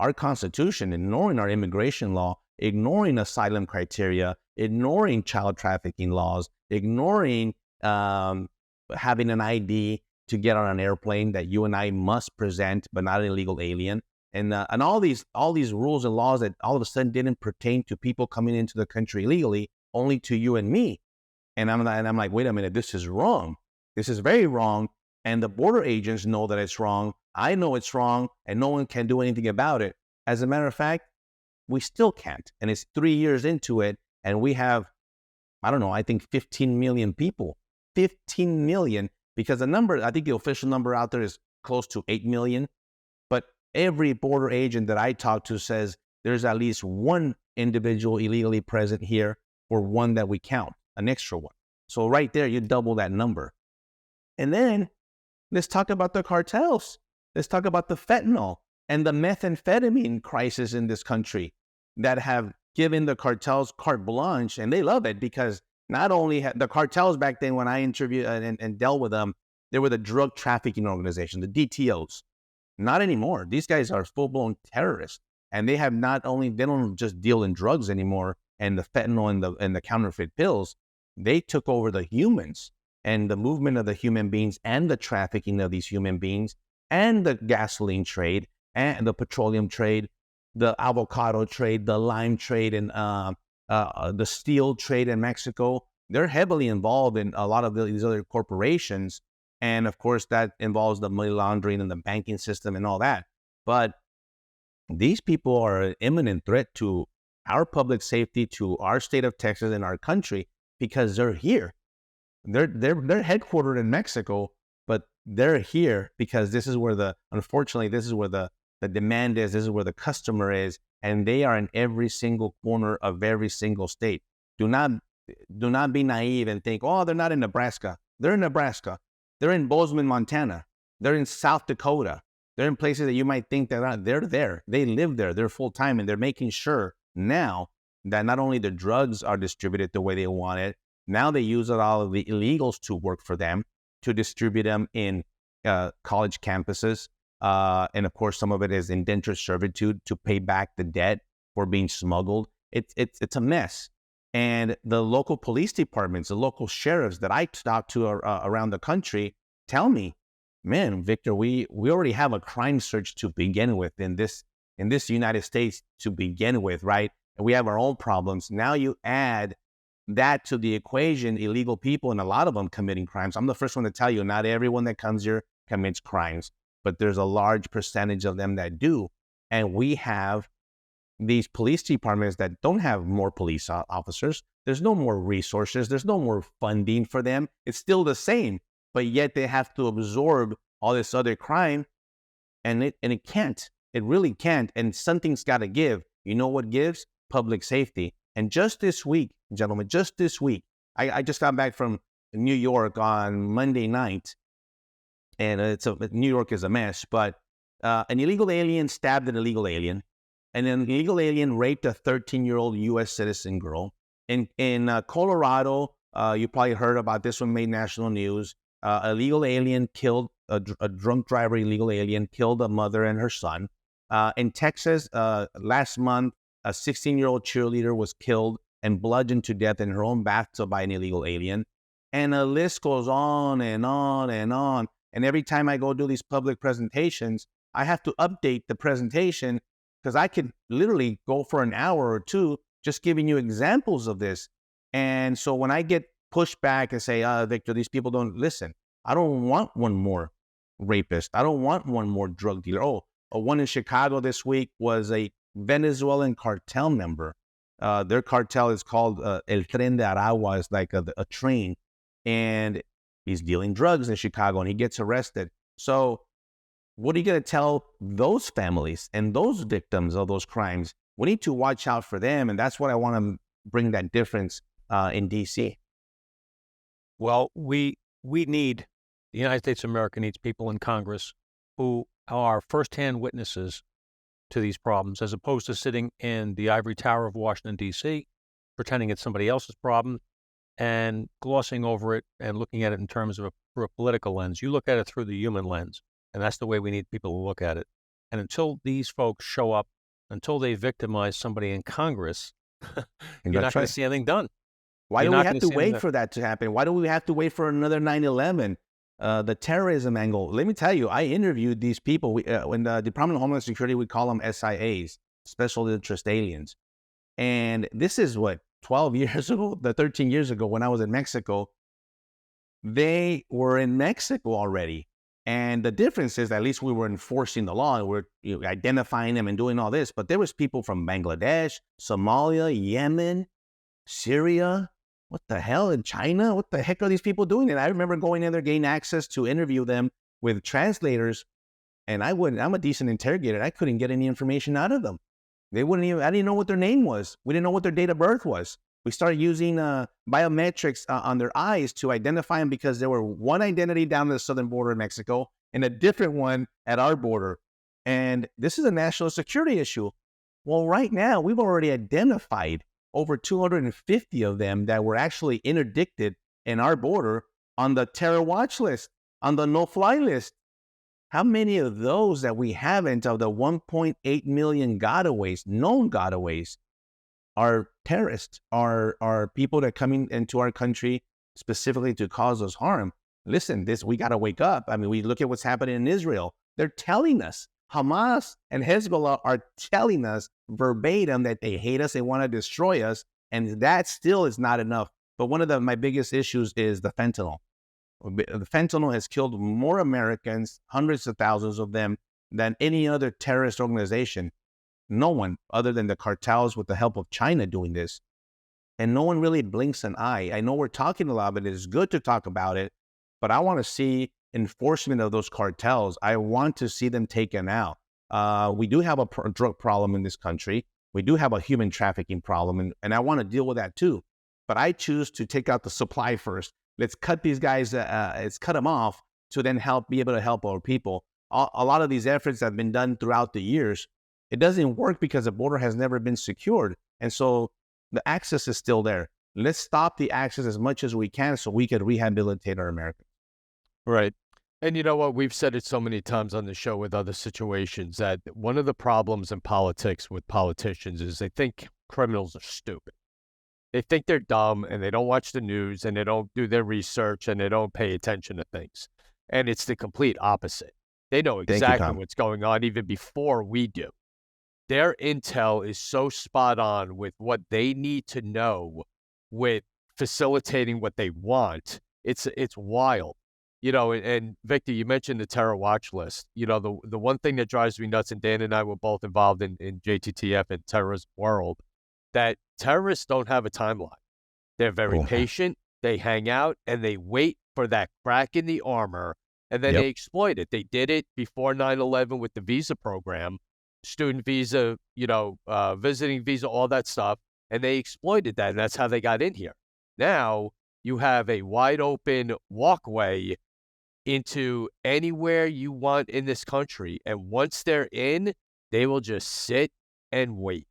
our Constitution, ignoring our immigration law, ignoring asylum criteria, ignoring child trafficking laws, ignoring having an ID to get on an airplane that you and I must present, but not an illegal alien, and all these rules and laws that all of a sudden didn't pertain to people coming into the country illegally, only to you and me. And I'm like, wait a minute, this is wrong. This is very wrong. And the border agents know that it's wrong. I know it's wrong, and no one can do anything about it. As a matter of fact, we still can't. And it's 3 years into it, and we have I don't know, I think 15 million people. 15 million, because the number, I think the official number out there is close to 8 million. But every border agent that I talk to says there's at least one individual illegally present here or one that we count, an extra one. So right there, you double that number. And then let's talk about the cartels. Let's talk about the fentanyl and the methamphetamine crisis in this country that have given the cartels carte blanche, and they love it because not only the cartels back then, when I interviewed and dealt with them, they were the drug trafficking organization, the DTOs. Not anymore. These guys are full-blown terrorists, and they have they don't just deal in drugs anymore and the fentanyl and the counterfeit pills. They took over the humans and the movement of the human beings and the trafficking of these human beings and the gasoline trade and the petroleum trade, the avocado trade, the lime trade, and the steel trade in Mexico. They're heavily involved in a lot of these other corporations. And of course, that involves the money laundering and the banking system and all that. But these people are an imminent threat to our public safety, to our state of Texas and our country, because they're here. They're headquartered in Mexico, but they're here because this is where unfortunately, this is where the demand is. This is where the customer is. And they are in every single corner of every single state. Do not be naive and think, oh, they're not in Nebraska. They're in Nebraska. They're in Bozeman, Montana. They're in South Dakota. They're in places that you might think they're not. They're there. They live there. They're full time, and they're making sure now that not only the drugs are distributed the way they want it, now they use all of the illegals to work for them, to distribute them in college campuses. And of course, some of it is indentured servitude to pay back the debt for being smuggled. It's a mess. And the local police departments, the local sheriffs that I talk to around the country tell me, man, Victor, we already have a crime surge to begin with in this United States to begin with, right? And we have our own problems. Now you add that to the equation, illegal people, and a lot of them committing crimes. I'm the first one to tell you, not everyone that comes here commits crimes, but there's a large percentage of them that do. And we have these police departments that don't have more police officers. There's no more resources. There's no more funding for them. It's still the same, but yet they have to absorb all this other crime, and it can't. It really can't. And something's got to give. You know what gives? Public safety. And just this week, gentlemen, just this week, I just got back from New York on Monday night, and New York is a mess. But an illegal alien stabbed an illegal alien. And an illegal alien raped a 13-year-old U.S. citizen girl. In Colorado, you probably heard about this one, made national news. A illegal alien killed a drunk driver. Illegal alien killed a mother and her son. In Texas, last month, a 16-year-old cheerleader was killed and bludgeoned to death in her own bathtub by an illegal alien. And the list goes on and on and on. And every time I go do these public presentations, I have to update the presentation, because I could literally go for an hour or two just giving you examples of this. And so when I get pushed back and say, Victor, these people don't listen. I don't want one more rapist. I don't want one more drug dealer. One in Chicago this week was a Venezuelan cartel member. Their cartel is called El Tren de Aragua. It's like a train. And he's dealing drugs in Chicago, and he gets arrested. So what are you going to tell those families and those victims of those crimes? We need to watch out for them, and that's what I want to bring that difference in D.C. Well, the United States of America needs people in Congress who are firsthand witnesses to these problems, as opposed to sitting in the ivory tower of Washington, D.C., pretending it's somebody else's problem and glossing over it and looking at it in terms of through a political lens. You look at it through the human lens. And that's the way we need people to look at it. And until these folks show up, until they victimize somebody in Congress, you're not going to see anything done. Why do we have to wait for that to happen? Why do we have to wait for another 9/11? The terrorism angle. Let me tell you, I interviewed these people. When the Department of Homeland Security, we call them SIAs, Special Interest Aliens. And this is 12 years ago, 13 years ago, when I was in Mexico. They were in Mexico already. And the difference is, at least we were enforcing the law, and we're identifying them and doing all this. But there was people from Bangladesh, Somalia, Yemen, Syria, what the hell in China? What the heck are these people doing? And I remember going in there, getting access to interview them with translators. And I'm a decent interrogator. I couldn't get any information out of them. I didn't know what their name was. We didn't know what their date of birth was. We started using biometrics on their eyes to identify them because there were one identity down the southern border of Mexico and a different one at our border. And this is a national security issue. Well, right now, we've already identified over 250 of them that were actually interdicted in our border on the terror watch list, on the no-fly list. How many of those that we haven't, of the 1.8 million gotaways, known gotaways, are terrorists, are people that are coming into our country specifically to cause us harm? Listen, we got to wake up. I mean, we look at what's happening in Israel. They're telling us, Hamas and Hezbollah are telling us verbatim that they hate us, they want to destroy us, and that still is not enough. But one of my biggest issues is the fentanyl. The fentanyl has killed more Americans, hundreds of thousands of them, than any other terrorist organization. No one, other than the cartels with the help of China, doing this. And no one really blinks an eye. I know we're talking a lot, but it's good to talk about it. But I want to see enforcement of those cartels. I want to see them taken out. We do have a drug problem in this country. We do have a human trafficking problem, and I want to deal with that too. But I choose to take out the supply first. Let's cut these guys, let's cut them off to then be able to help our people. A lot of these efforts have been done throughout the years. It doesn't work because the border has never been secured. And so the access is still there. Let's stop the access as much as we can so we can rehabilitate our Americans. Right. And you know what? We've said it so many times on the show with other situations that one of the problems in politics with politicians is they think criminals are stupid. They think they're dumb and they don't watch the news and they don't do their research and they don't pay attention to things. And it's the complete opposite. They know exactly what's going on even before we do. Their intel is so spot on with what they need to know with facilitating what they want. It's wild. You know, and Victor, you mentioned the terror watch list. You know, the one thing that drives me nuts, and Dan and I were both involved in JTTF and terrorism world, that terrorists don't have a timeline. They're very patient. They hang out and they wait for that crack in the armor, and then they exploit it. They did it before 9/11 with the visa program, student visa, visiting visa, all that stuff, and they exploited that, and that's how they got in here. Now you have a wide open walkway into anywhere you want in this country, and once they're in, they will just sit and wait.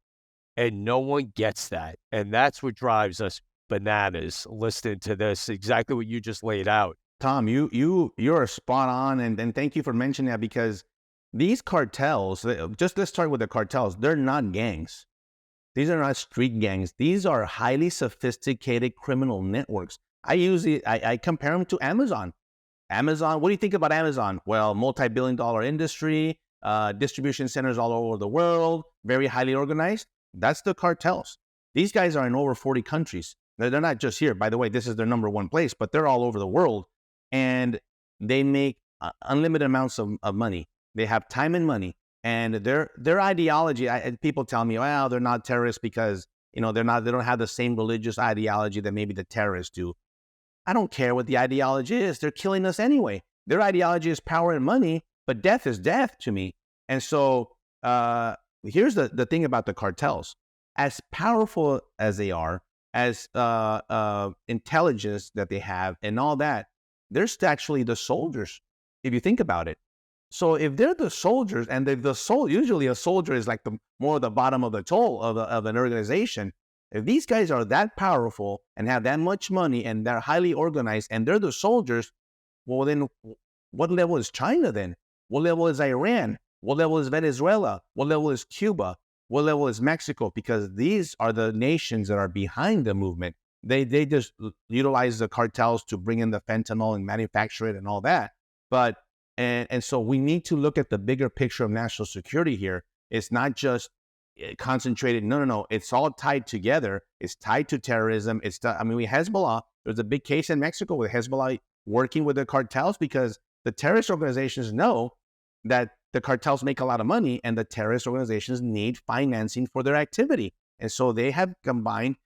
And no one gets that. And that's what drives us bananas listening to this, exactly what you just laid out. Tom, you're spot on, and thank you for mentioning that, because these cartels, let's start with the cartels. They're not gangs. These are not street gangs. These are highly sophisticated criminal networks. I compare them to Amazon. Amazon, what do you think about Amazon? Well, multi-billion-dollar industry, distribution centers all over the world, very highly organized. That's the cartels. These guys are in over 40 countries. They're not just here. By the way, this is their number one place, but they're all over the world. And they make unlimited amounts of money. They have time and money. And their ideology, people tell me, well, they're not terrorists because they don't have the same religious ideology that maybe the terrorists do. I don't care what the ideology is. They're killing us anyway. Their ideology is power and money, but death is death to me. And so here's the thing about the cartels. As powerful as they are, as intelligence that they have and all that, they're actually the soldiers, if you think about it. So if they're the soldiers, and usually a soldier is like more the bottom of the toll of an organization. If these guys are that powerful and have that much money and they're highly organized and they're the soldiers, well then what level is China then? What level is Iran? What level is Venezuela? What level is Cuba? What level is Mexico? Because these are the nations that are behind the movement. They just utilize the cartels to bring in the fentanyl and manufacture it and all that. But and so we need to look at the bigger picture of national security here. It's not just concentrated. No. It's all tied together. It's tied to terrorism. We Hezbollah. There's a big case in Mexico with Hezbollah working with the cartels because the terrorist organizations know that the cartels make a lot of money and the terrorist organizations need financing for their activity. And so they have combined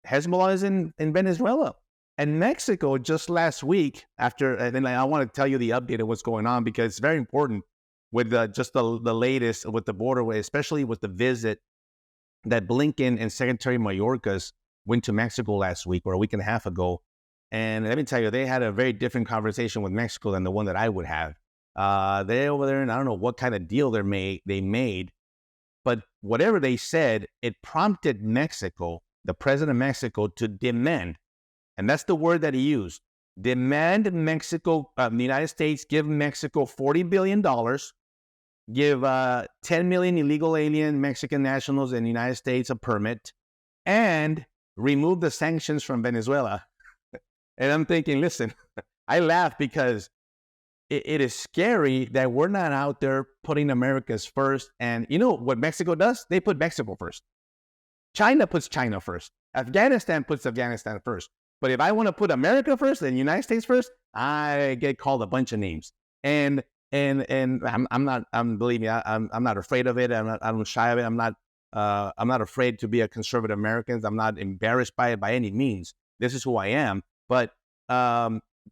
Hezbollah is in Venezuela. And Mexico just last week, and then I want to tell you the update of what's going on because it's very important with just the latest with the border, especially with the visit that Blinken and Secretary Mayorkas went to Mexico last week or a week and a half ago. And let me tell you, they had a very different conversation with Mexico than the one that I would have. They're over there, and I don't know what kind of deal they made, but whatever they said, it prompted Mexico, the president of Mexico, to demand, and that's the word that he used, demand Mexico, the United States, give Mexico $40 billion, give 10 million illegal alien Mexican nationals in the United States a permit, and remove the sanctions from Venezuela. And I'm thinking, listen, I laugh because it is scary that we're not out there putting America's first. And you know what Mexico does? They put Mexico first. China puts China first. Afghanistan puts Afghanistan first. But if I want to put America first and the United States first, I get called a bunch of names. And I'm not. Believe me, I'm not afraid of it. I'm shy of it. I'm not afraid to be a conservative American. I'm not embarrassed by it by any means. This is who I am. But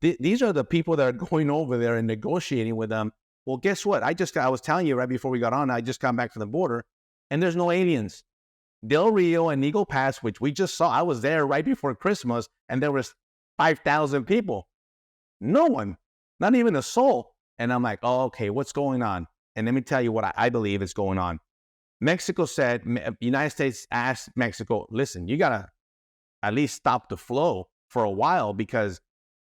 these are the people that are going over there and negotiating with them. Well, guess what? I was telling you right before we got on, I just got back to the border, and there's no aliens. Del Rio and Eagle Pass, which we just saw, I was there right before Christmas, and there was 5,000 people. No one, not even a soul. And I'm like, oh, okay, what's going on? And let me tell you what I believe is going on. Mexico said, United States asked Mexico, listen, you got to at least stop the flow for a while because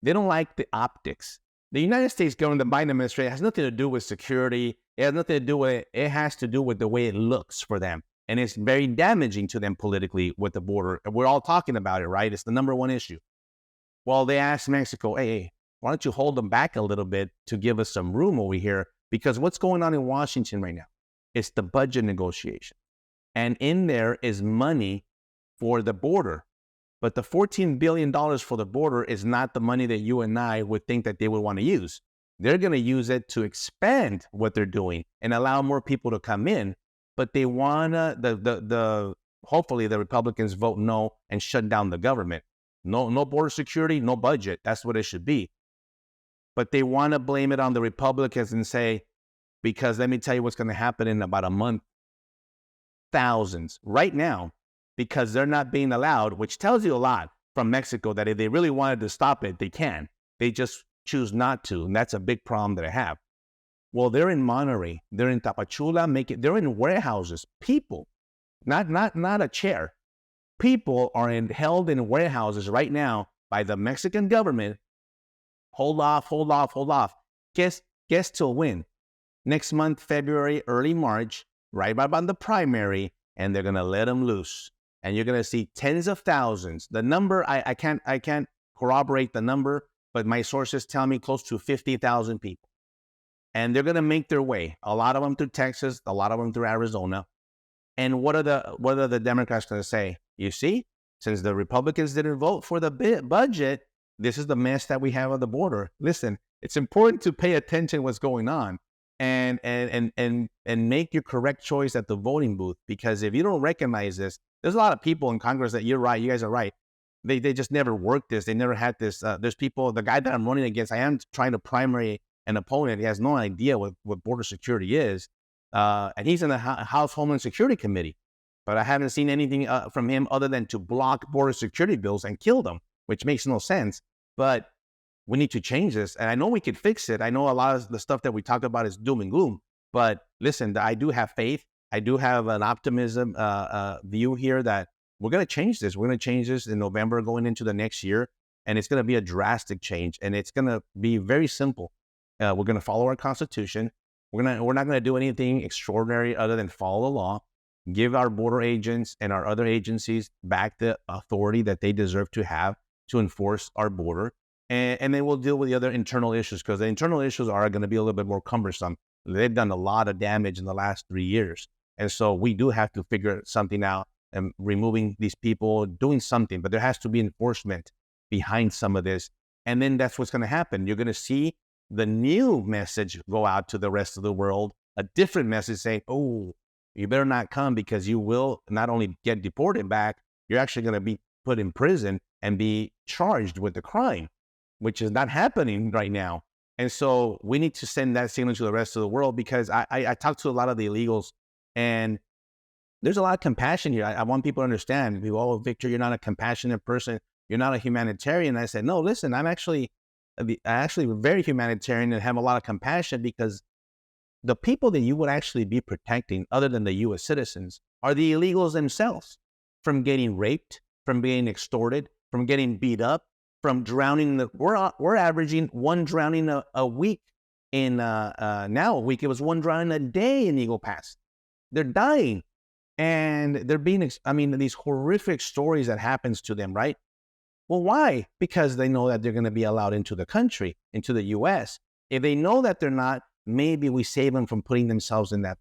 they don't like the optics. The United States government, the Biden administration, has nothing to do with security. It has nothing to do with it. It has to do with the way it looks for them. And it's very damaging to them politically with the border. We're all talking about it, right? It's the number one issue. Well, they asked Mexico, hey, why don't you hold them back a little bit to give us some room over here? Because what's going on in Washington right now? It's the budget negotiation. And in there is money for the border. But the $14 billion for the border is not the money that you and I would think that they would want to use. They're going to use it to expand what they're doing and allow more people to come in. But they want to, hopefully the Republicans vote no and shut down the government. No border security, no budget. That's what it should be. But they want to blame it on the Republicans and say, because let me tell you what's going to happen in about a month. Thousands right now, because they're not being allowed, which tells you a lot from Mexico that if they really wanted to stop it, they can. They just choose not to. And that's a big problem that I have. Well, they're in Monterrey. They're in Tapachula. They're in warehouses. People, not a chair. People are held in warehouses right now by the Mexican government. Hold off. Guess till when? Next month, February, early March, right about the primary, and they're gonna let them loose. And you're gonna see tens of thousands. The number I can't corroborate the number, but my sources tell me close to 50,000 people. And they're gonna make their way. A lot of them through Texas, a lot of them through Arizona. And what are the Democrats gonna say? You see, since the Republicans didn't vote for the budget, this is the mess that we have on the border. Listen, it's important to pay attention to what's going on and make your correct choice at the voting booth. Because if you don't recognize this, there's a lot of people in Congress that you're right. You guys are right. They just never worked this. They never had this. There's people, the guy that I'm running against, I am trying to primary an opponent. He has no idea what border security is. And he's in the House Homeland Security Committee. But I haven't seen anything from him other than to block border security bills and kill them, which makes no sense. But we need to change this. And I know we could fix it. I know a lot of the stuff that we talk about is doom and gloom. But listen, I do have faith. I do have an optimism view here that we're going to change this. We're going to change this in November going into the next year. And it's going to be a drastic change. And it's going to be very simple. We're going to follow our Constitution. We're not going to do anything extraordinary other than follow the law, give our border agents and our other agencies back the authority that they deserve to have to enforce our border. And then we'll deal with the other internal issues, because the internal issues are going to be a little bit more cumbersome. They've done a lot of damage in the last 3 years. And so we do have to figure something out and removing these people, doing something. But there has to be enforcement behind some of this. And then that's what's going to happen. You're going to see the new message go out to the rest of the world, a different message saying, oh, you better not come, because you will not only get deported back, you're actually going to be put in prison and be charged with the crime, which is not happening right now. And so we need to send that signal to the rest of the world, because I talk to a lot of the illegals, and there's a lot of compassion here. I want people to understand. People, oh, Victor, you're not a compassionate person. You're not a humanitarian. I said, no, listen, I'm actually very humanitarian and have a lot of compassion, because the people that you would actually be protecting, other than the U.S. citizens, are the illegals themselves, from getting raped, from being extorted, from getting beat up, from drowning. We're averaging one drowning a week in now a week. It was one drowning a day in Eagle Pass. They're dying, and they're being. These horrific stories that happens to them, right? Well, why? Because they know that they're going to be allowed into the country, into the U.S. If they know that they're not, maybe we save them from putting themselves in that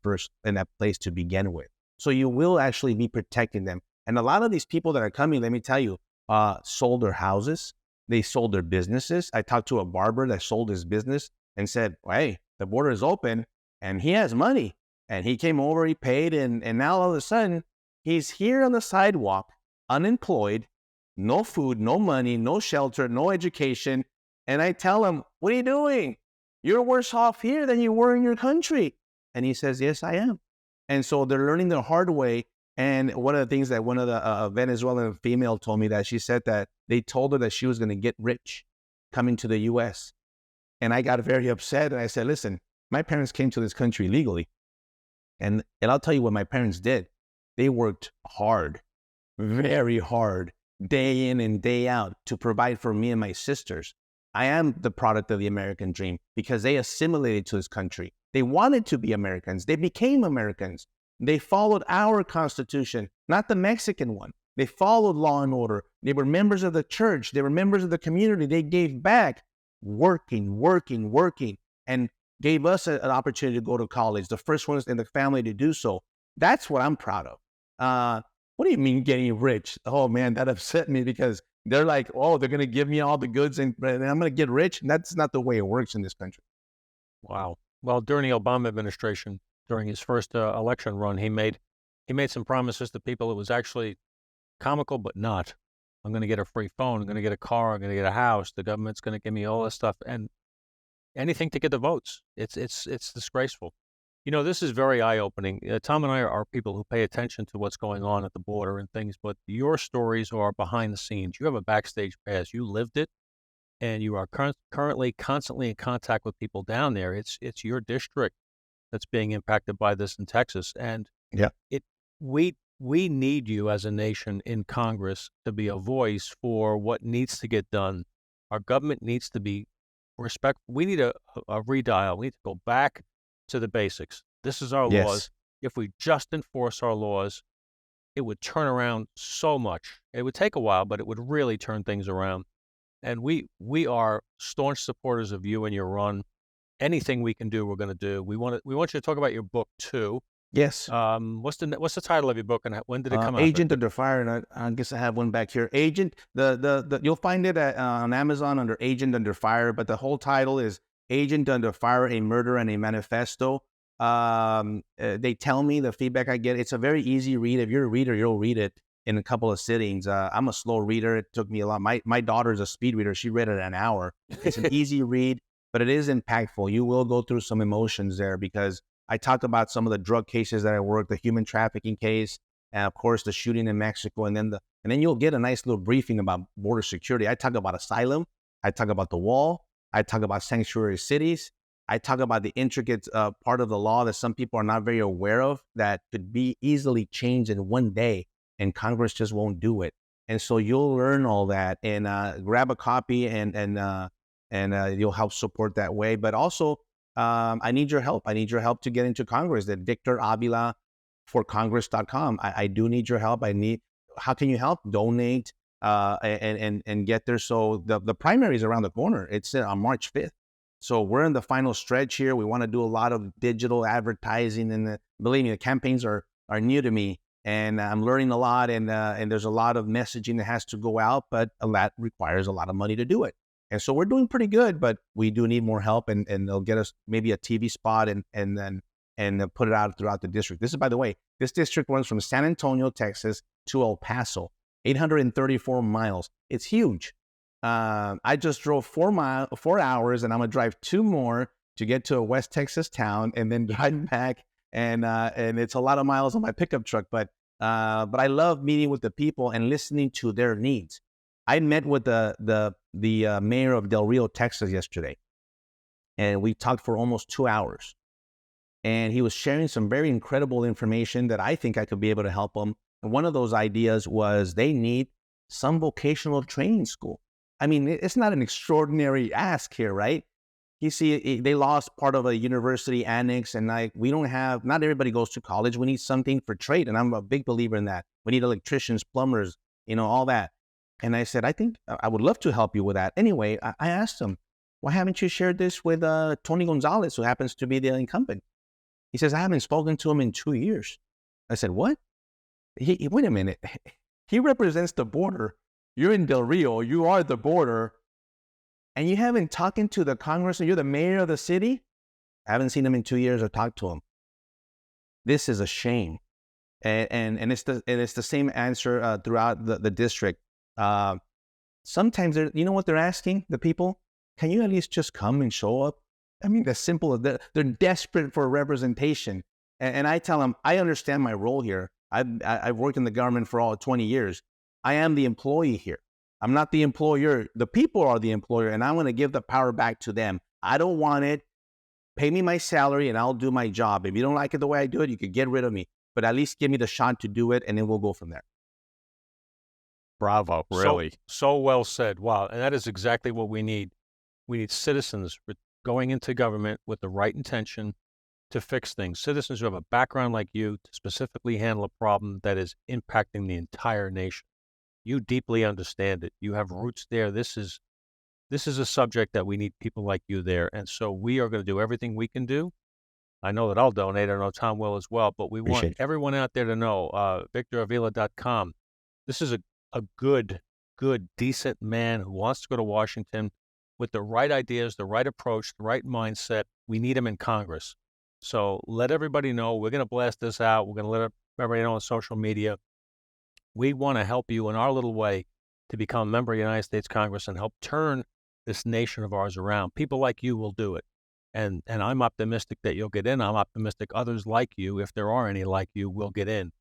place to begin with. So you will actually be protecting them. And a lot of these people that are coming, let me tell you, sold their houses. They sold their businesses. I talked to a barber that sold his business and said, hey, the border is open and he has money. And he came over, he paid, and now all of a sudden, he's here on the sidewalk, unemployed, no food, no money, no shelter, no education. And I tell him, what are you doing? You're worse off here than you were in your country. And he says, yes, I am. And so they're learning the hard way. And one of the things that one of the Venezuelan female told me, that she said that they told her that she was going to get rich coming to the U.S. And I got very upset. And I said, listen, my parents came to this country legally. And I'll tell you what my parents did. They worked hard, very hard, day in and day out, to provide for me and my sisters. I am the product of the American dream, because they assimilated to this country. They wanted to be Americans. They became Americans. They followed our Constitution, not the Mexican one. They followed law and order. They were members of the church. They were members of the community. They gave back, working, and gave us an opportunity to go to college, the first ones in the family to do so. That's what I'm proud of. What do you mean getting rich? Oh, man, that upset me, because they're like, oh, they're going to give me all the goods and I'm going to get rich. And that's not the way it works in this country. Wow. Well, during the Obama administration, during his first election run, he made some promises to people. It was actually comical, but not. I'm going to get a free phone. I'm going to get a car. I'm going to get a house. The government's going to give me all this stuff, and anything to get the votes. It's disgraceful. You know, this is very eye-opening. Tom and I are people who pay attention to what's going on at the border and things, but your stories are behind the scenes. You have a backstage pass. You lived it, and you are currently constantly in contact with people down there. It's your district that's being impacted by this in Texas, and we need you as a nation in Congress to be a voice for what needs to get done. Our government needs to be respectful. We need a redial. We need to go back to the basics. This is our laws. If we just enforce our laws, it would turn around so much. It would take a while, but it would really turn things around. And we are staunch supporters of you and your run. Anything we can do, we're going to do. We want you to talk about your book too. Yes. What's the title of your book, and when did it come out? Agent Under Fire, and I guess I have one back here. Agent. You'll find it on Amazon under Agent Under Fire, but the whole title is Agent Under Fire: A Murder and a Manifesto. They tell me the feedback I get. It's a very easy read. If you're a reader, you'll read it in a couple of sittings. I'm a slow reader. It took me a lot. My daughter's a speed reader. She read it in an hour. It's an easy read, but it is impactful. You will go through some emotions there, because I talked about some of the drug cases that I worked, the human trafficking case, and of course the shooting in Mexico, and then you'll get a nice little briefing about border security. I talk about asylum. I talk about the wall. I talk about sanctuary cities. I talk about the intricate part of the law that some people are not very aware of, that could be easily changed in one day, and Congress just won't do it. And so you'll learn all that, and grab a copy, and you'll help support that way. But also, I need your help. I need your help to get into Congress. At Victor Avila for Congress.com. I do need your help. How can you help? Donate and get there. So the primary is around the corner. It's on March 5th. So we're in the final stretch here. We want to do a lot of digital advertising, and believe me, the campaigns are new to me, and I'm learning a lot, and there's a lot of messaging that has to go out, but that requires a lot of money to do it. And so we're doing pretty good, but we do need more help, and they'll get us maybe a TV spot and then put it out throughout the district. This is, by the way, this district runs from San Antonio, Texas to El Paso. 834 miles. It's huge. I just drove 4 hours, and I'm gonna drive 2 more to get to a West Texas town, and then drive back. And it's a lot of miles on my pickup truck, but I love meeting with the people and listening to their needs. I met with the mayor of Del Rio, Texas yesterday, and we talked for almost 2 hours. And he was sharing some very incredible information that I think I could be able to help them. And one of those ideas was they need some vocational training school. I mean, it's not an extraordinary ask here, right? You see, they lost part of a university annex, and we don't have, not everybody goes to college. We need something for trade, and I'm a big believer in that. We need electricians, plumbers, all that. And I said, I think I would love to help you with that. Anyway, I asked him, why haven't you shared this with Tony Gonzalez, who happens to be the incumbent? He says, I haven't spoken to him in 2 years. I said, what? Wait a minute. He represents the border. You're in Del Rio. You are the border. And you haven't talked to the congressman. You're the mayor of the city. I haven't seen him in 2 years or talked to him. This is a shame. And it's the same answer throughout the district. Sometimes, you know what they're asking, the people? Can you at least just come and show up? I mean, that's simple. They're desperate for representation. And I tell them, I understand my role here. I've worked in the government for all 20 years. I am the employee here. I'm not the employer. The people are the employer, and I'm going to give the power back to them. I don't want it. Pay me my salary, and I'll do my job. If you don't like it the way I do it, you could get rid of me. But at least give me the shot to do it, and then we'll go from there. Bravo, really. So well said. Wow. And that is exactly what we need. We need citizens going into government with the right intention to fix things. Citizens who have a background like you to specifically handle a problem that is impacting the entire nation. You deeply understand it. You have roots there. This is a subject that we need people like you there. And so we are going to do everything we can do. I know that I'll donate. I know Tom will as well. But we want everyone out there to know, VictorAvila.com. This is a good, decent man who wants to go to Washington with the right ideas, the right approach, the right mindset. We need him in Congress. So let everybody know. We're going to blast this out. We're going to let everybody know on social media. We want to help you in our little way to become a member of the United States Congress and help turn this nation of ours around. People like you will do it. And I'm optimistic that you'll get in. I'm optimistic others like you, if there are any like you, will get in.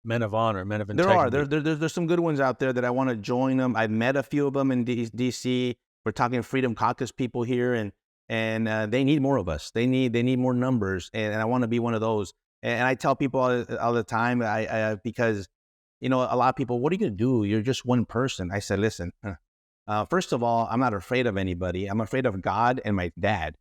Men of honor, men of integrity. There are. There's some good ones out there that I want to join them. I've met a few of them in D.C. We're talking Freedom Caucus people here, and they need more of us. They need more numbers, and I want to be one of those. And I tell people all the time, because a lot of people, what are you going to do? You're just one person. I said, listen, first of all, I'm not afraid of anybody. I'm afraid of God and my dad.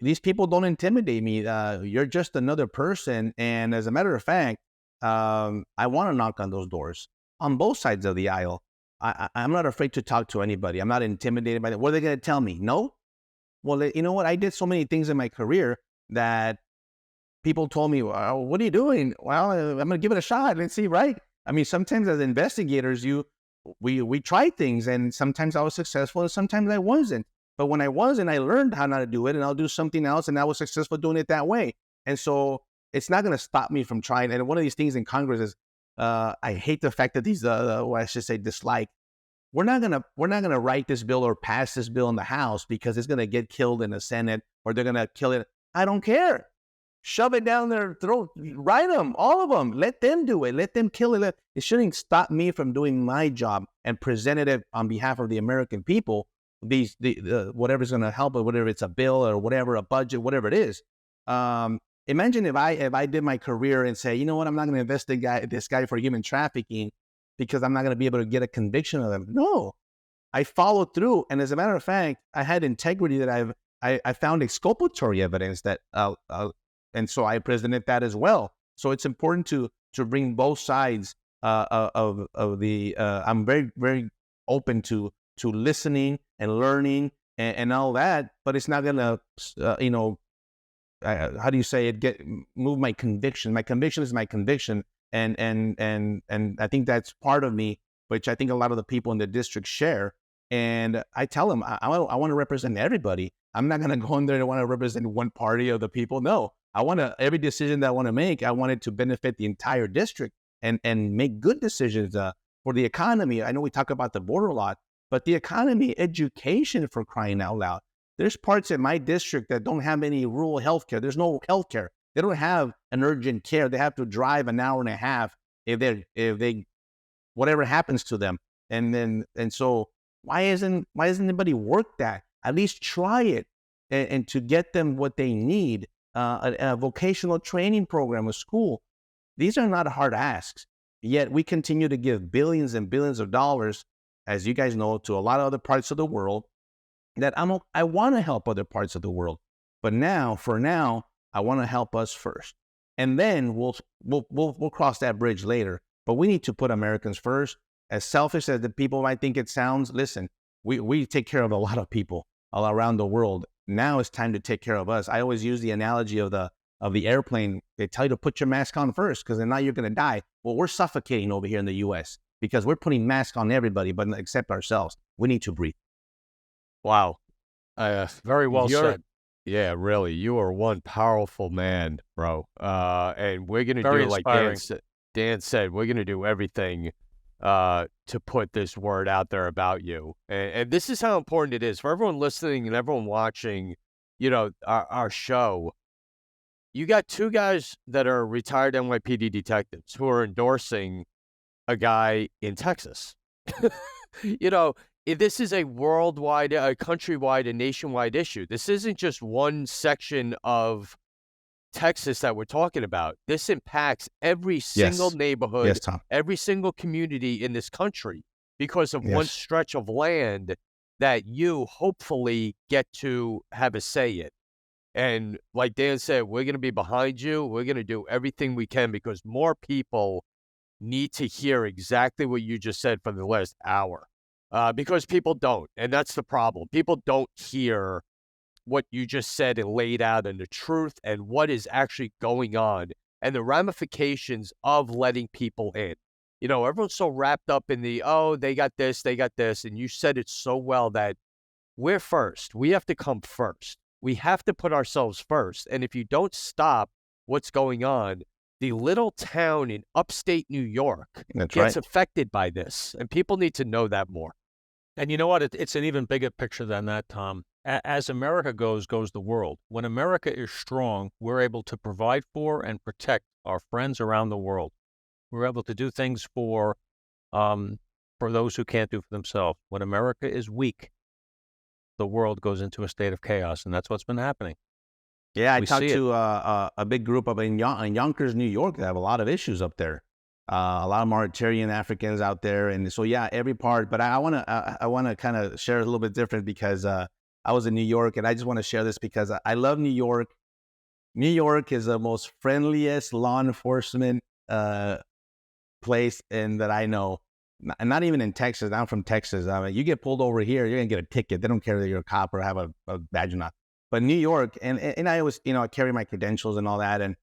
These people don't intimidate me. You're just another person. And as a matter of fact, I want to knock on those doors on both sides of the aisle. I'm not afraid to talk to anybody. I'm not intimidated by that. What are they going to tell me? No? Well, you know what? I did so many things in my career that people told me, well, what are you doing? Well, I'm going to give it a shot. Let's see, right? I mean, sometimes as investigators, we try things, and sometimes I was successful and sometimes I wasn't. But when I wasn't, I learned how not to do it, and I'll do something else, and I was successful doing it that way. And so it's not going to stop me from trying. And one of these things in Congress is, I hate the fact that these, I should say, dislike. We're not gonna write this bill or pass this bill in the House because it's gonna get killed in the Senate, or they're gonna kill it. I don't care. Shove it down their throat. Write them, all of them. Let them do it. Let them kill it. It shouldn't stop me from doing my job and presenting it on behalf of the American people. Whatever's gonna help it, whether it's a bill or whatever, a budget, whatever it is. Imagine if I did my career and say, you know what, I'm not going to investigate this guy for human trafficking because I'm not going to be able to get a conviction of him. No, I followed through, and as a matter of fact, I had integrity that I found exculpatory evidence that, and so I presented that as well. So it's important to bring both sides of the. I'm very, very open to listening and learning and all that, but it's not going to how do you say it? Move my conviction. My conviction is my conviction, and I think that's part of me, which I think a lot of the people in the district share. And I tell them I want to represent everybody. I'm not going to go in there to want to represent one party of the people. No, every decision that I want to make, I want it to benefit the entire district and make good decisions for the economy. I know we talk about the border a lot, but the economy, education, for crying out loud. There's parts in my district that don't have any rural healthcare. There's no healthcare. They don't have an urgent care. They have to drive an hour and a half if they whatever happens to them. And so why isn't anybody work that? At least try it and to get them what they need. A vocational training program, a school. These are not hard asks. Yet we continue to give billions and billions of dollars, as you guys know, to a lot of other parts of the world. That I want to help other parts of the world, but for now, I want to help us first, and then we'll cross that bridge later. But we need to put Americans first. As selfish as the people might think it sounds, listen, we take care of a lot of people all around the world. Now it's time to take care of us. I always use the analogy of the airplane. They tell you to put your mask on first because then now you're going to die. Well, we're suffocating over here in the U.S. because we're putting masks on everybody, but except ourselves. We need to breathe. Wow. Very well said. Yeah, really. You are one powerful man, bro. And we're going to Very do, like inspiring. Dan said, we're going to do everything to put this word out there about you. And this is how important it is for everyone listening and everyone watching, our show. You got two guys that are retired NYPD detectives who are endorsing a guy in Texas. This is a worldwide, a countrywide, a nationwide issue. This isn't just one section of Texas that we're talking about. This impacts every single neighborhood, every single community in this country because of one stretch of land that you hopefully get to have a say in. And like Dan said, we're going to be behind you. We're going to do everything we can because more people need to hear exactly what you just said for the last hour. Because people don't, and that's the problem. People don't hear what you just said and laid out and the truth and what is actually going on and the ramifications of letting people in. Everyone's so wrapped up in they got this, and you said it so well that we're first. We have to come first. We have to put ourselves first. And if you don't stop what's going on, the little town in upstate New York gets affected by this, and people need to know that more. And you know what? It's an even bigger picture than that, Tom. As America goes the world. When America is strong, we're able to provide for and protect our friends around the world. We're able to do things for those who can't do for themselves. When America is weak, the world goes into a state of chaos, and that's what's been happening. Yeah, I talked to a big group up in Yonkers, New York. They have a lot of issues up there. A lot of Mauritanian Africans out there, and so every part. But I want to kind of share a little bit different because I was in New York, and I just want to share this because I love New York. New York is the most friendliest law enforcement place that I know. Not even in Texas. I'm from Texas. I mean, you get pulled over here, you're gonna get a ticket. They don't care that you're a cop or have a badge or not. But New York, and I always, I carry my credentials and all that, and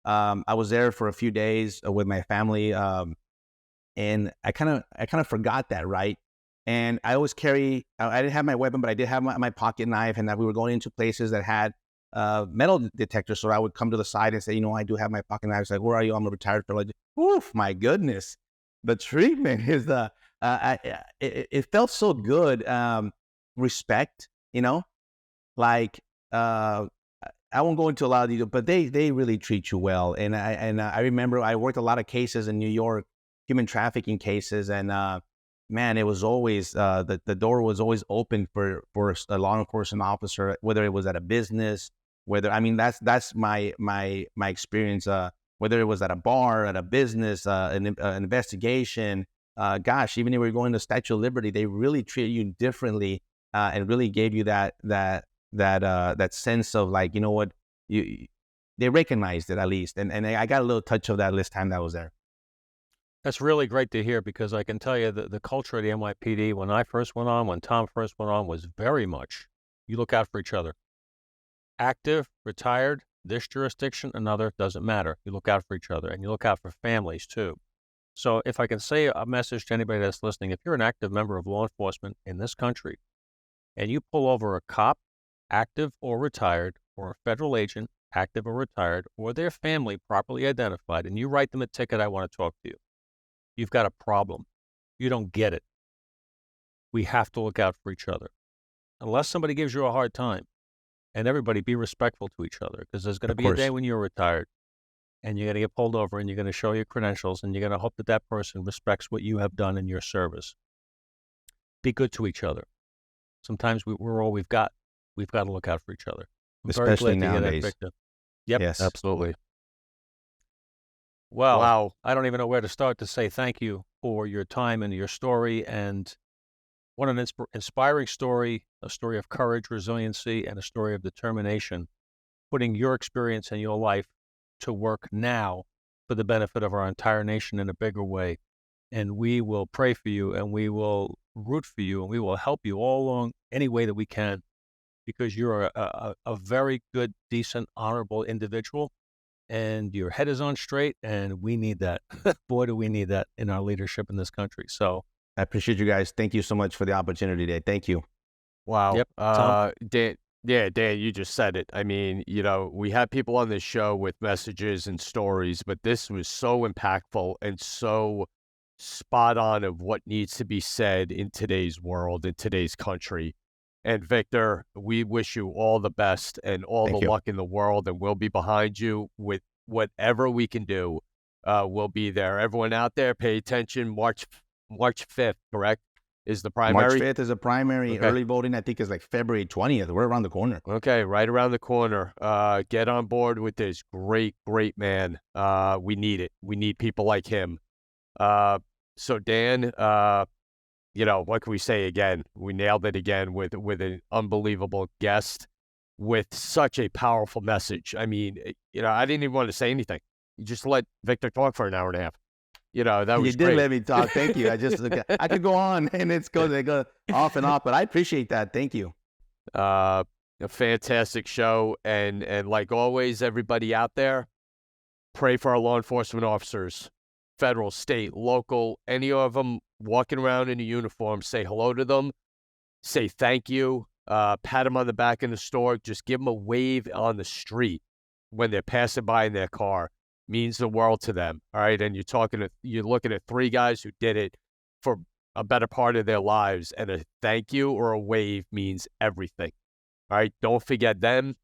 I was there for a few days with my family, and I kind of forgot that, right? And I always carry. I didn't have my weapon, but I did have my pocket knife, and we were going into places that had metal detectors. So I would come to the side and say, I do have my pocket knife. It's like, where are you? I'm a retired fellow. Oof, my goodness, the treatment is it felt so good. Respect, like. I won't go into a lot of detail, but they really treat you well. And I remember I worked a lot of cases in New York, human trafficking cases, and man, it was always the door was always open for a law enforcement officer, whether it was at a business, that's my experience. Whether it was at a bar, at a business, an investigation, even if we were going to Statue of Liberty, they really treated you differently and really gave you that sense of like, they recognized it at least. And I got a little touch of that this time that I was there. That's really great to hear because I can tell you that the culture of the NYPD, when Tom first went on, was very much, you look out for each other. Active, retired, this jurisdiction, another, doesn't matter. You look out for each other and you look out for families too. So if I can say a message to anybody that's listening, if you're an active member of law enforcement in this country and you pull over a cop, active or retired, or a federal agent, active or retired, or their family properly identified, and you write them a ticket, I want to talk to you, you've got a problem. You don't get it. We have to look out for each other. Unless somebody gives you a hard time, and everybody be respectful to each other, because there's going to be a day when you're retired and you're going to get pulled over and you're going to show your credentials and you're going to hope that that person respects what you have done in your service. Be good to each other. Sometimes we're all we've got. We've got to look out for each other. I'm Especially very glad to hear nowadays. that, Victor. Yep, Yes. absolutely. Well, Wow. I don't even know where to start to say thank you for your time and your story. And what an inspiring story, a story of courage, resiliency, and a story of determination, putting your experience and your life to work now for the benefit of our entire nation in a bigger way. And we will pray for you, and we will root for you, and we will help you all along any way that we can, because you're a very good, decent, honorable individual, and your head is on straight, and we need that. Boy, do we need that in our leadership in this country. So I appreciate you guys. Thank you so much for the opportunity today. Thank you. Wow. Yep. Tom? Dan, you just said it. I mean, we have people on this show with messages and stories, but this was so impactful and so spot on of what needs to be said in today's world, in today's country. And Victor, we wish you all the best and all Thank the you. luck in the world, and we'll be behind you with whatever we can do. We'll be there. Everyone out there, pay attention. March 5th, correct? Is the primary? March 5th is a primary. Okay. Early voting, I think, is like February 20th. We're around the corner. Okay, right around the corner. Get on board with this great, great man. We need it. We need people like him. So Dan, what can we say again? We nailed it again with an unbelievable guest with such a powerful message. I mean, I didn't even want to say anything. You just let Victor talk for an hour and a half. That was You did great. let me talk. Thank you. I could go on and they go off and off, but I appreciate that. Thank you. A fantastic show, and like always, everybody out there, pray for our law enforcement officers, federal, state, local, any of them walking around in a uniform. Say hello to them, say thank you, pat them on the back in the store, just give them a wave on the street when they're passing by in their car. Means the world to them. All right, and you're looking at three guys who did it for a better part of their lives, and a thank you or a wave means everything. All right, don't forget them.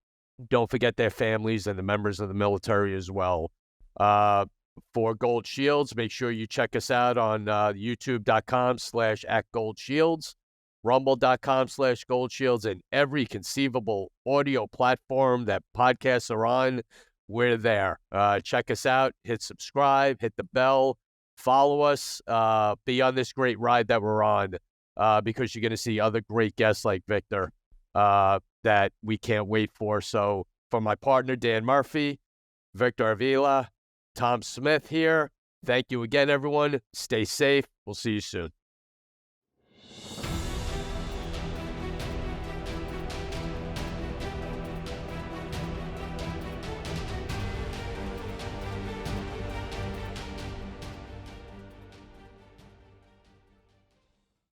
Don't forget their families and the members of the military as well. For Gold Shields, make sure you check us out on youtube.com/@goldshields, rumble.com/goldshields, and every conceivable audio platform that podcasts are on. We're there. Check us out. Hit subscribe. Hit the bell. Follow us. Be on this great ride that we're on, because you're going to see other great guests like Victor that we can't wait for. So for my partner, Dan Murphy, Victor Avila, Tom Smith here, thank you again, everyone. Stay safe. We'll see you soon.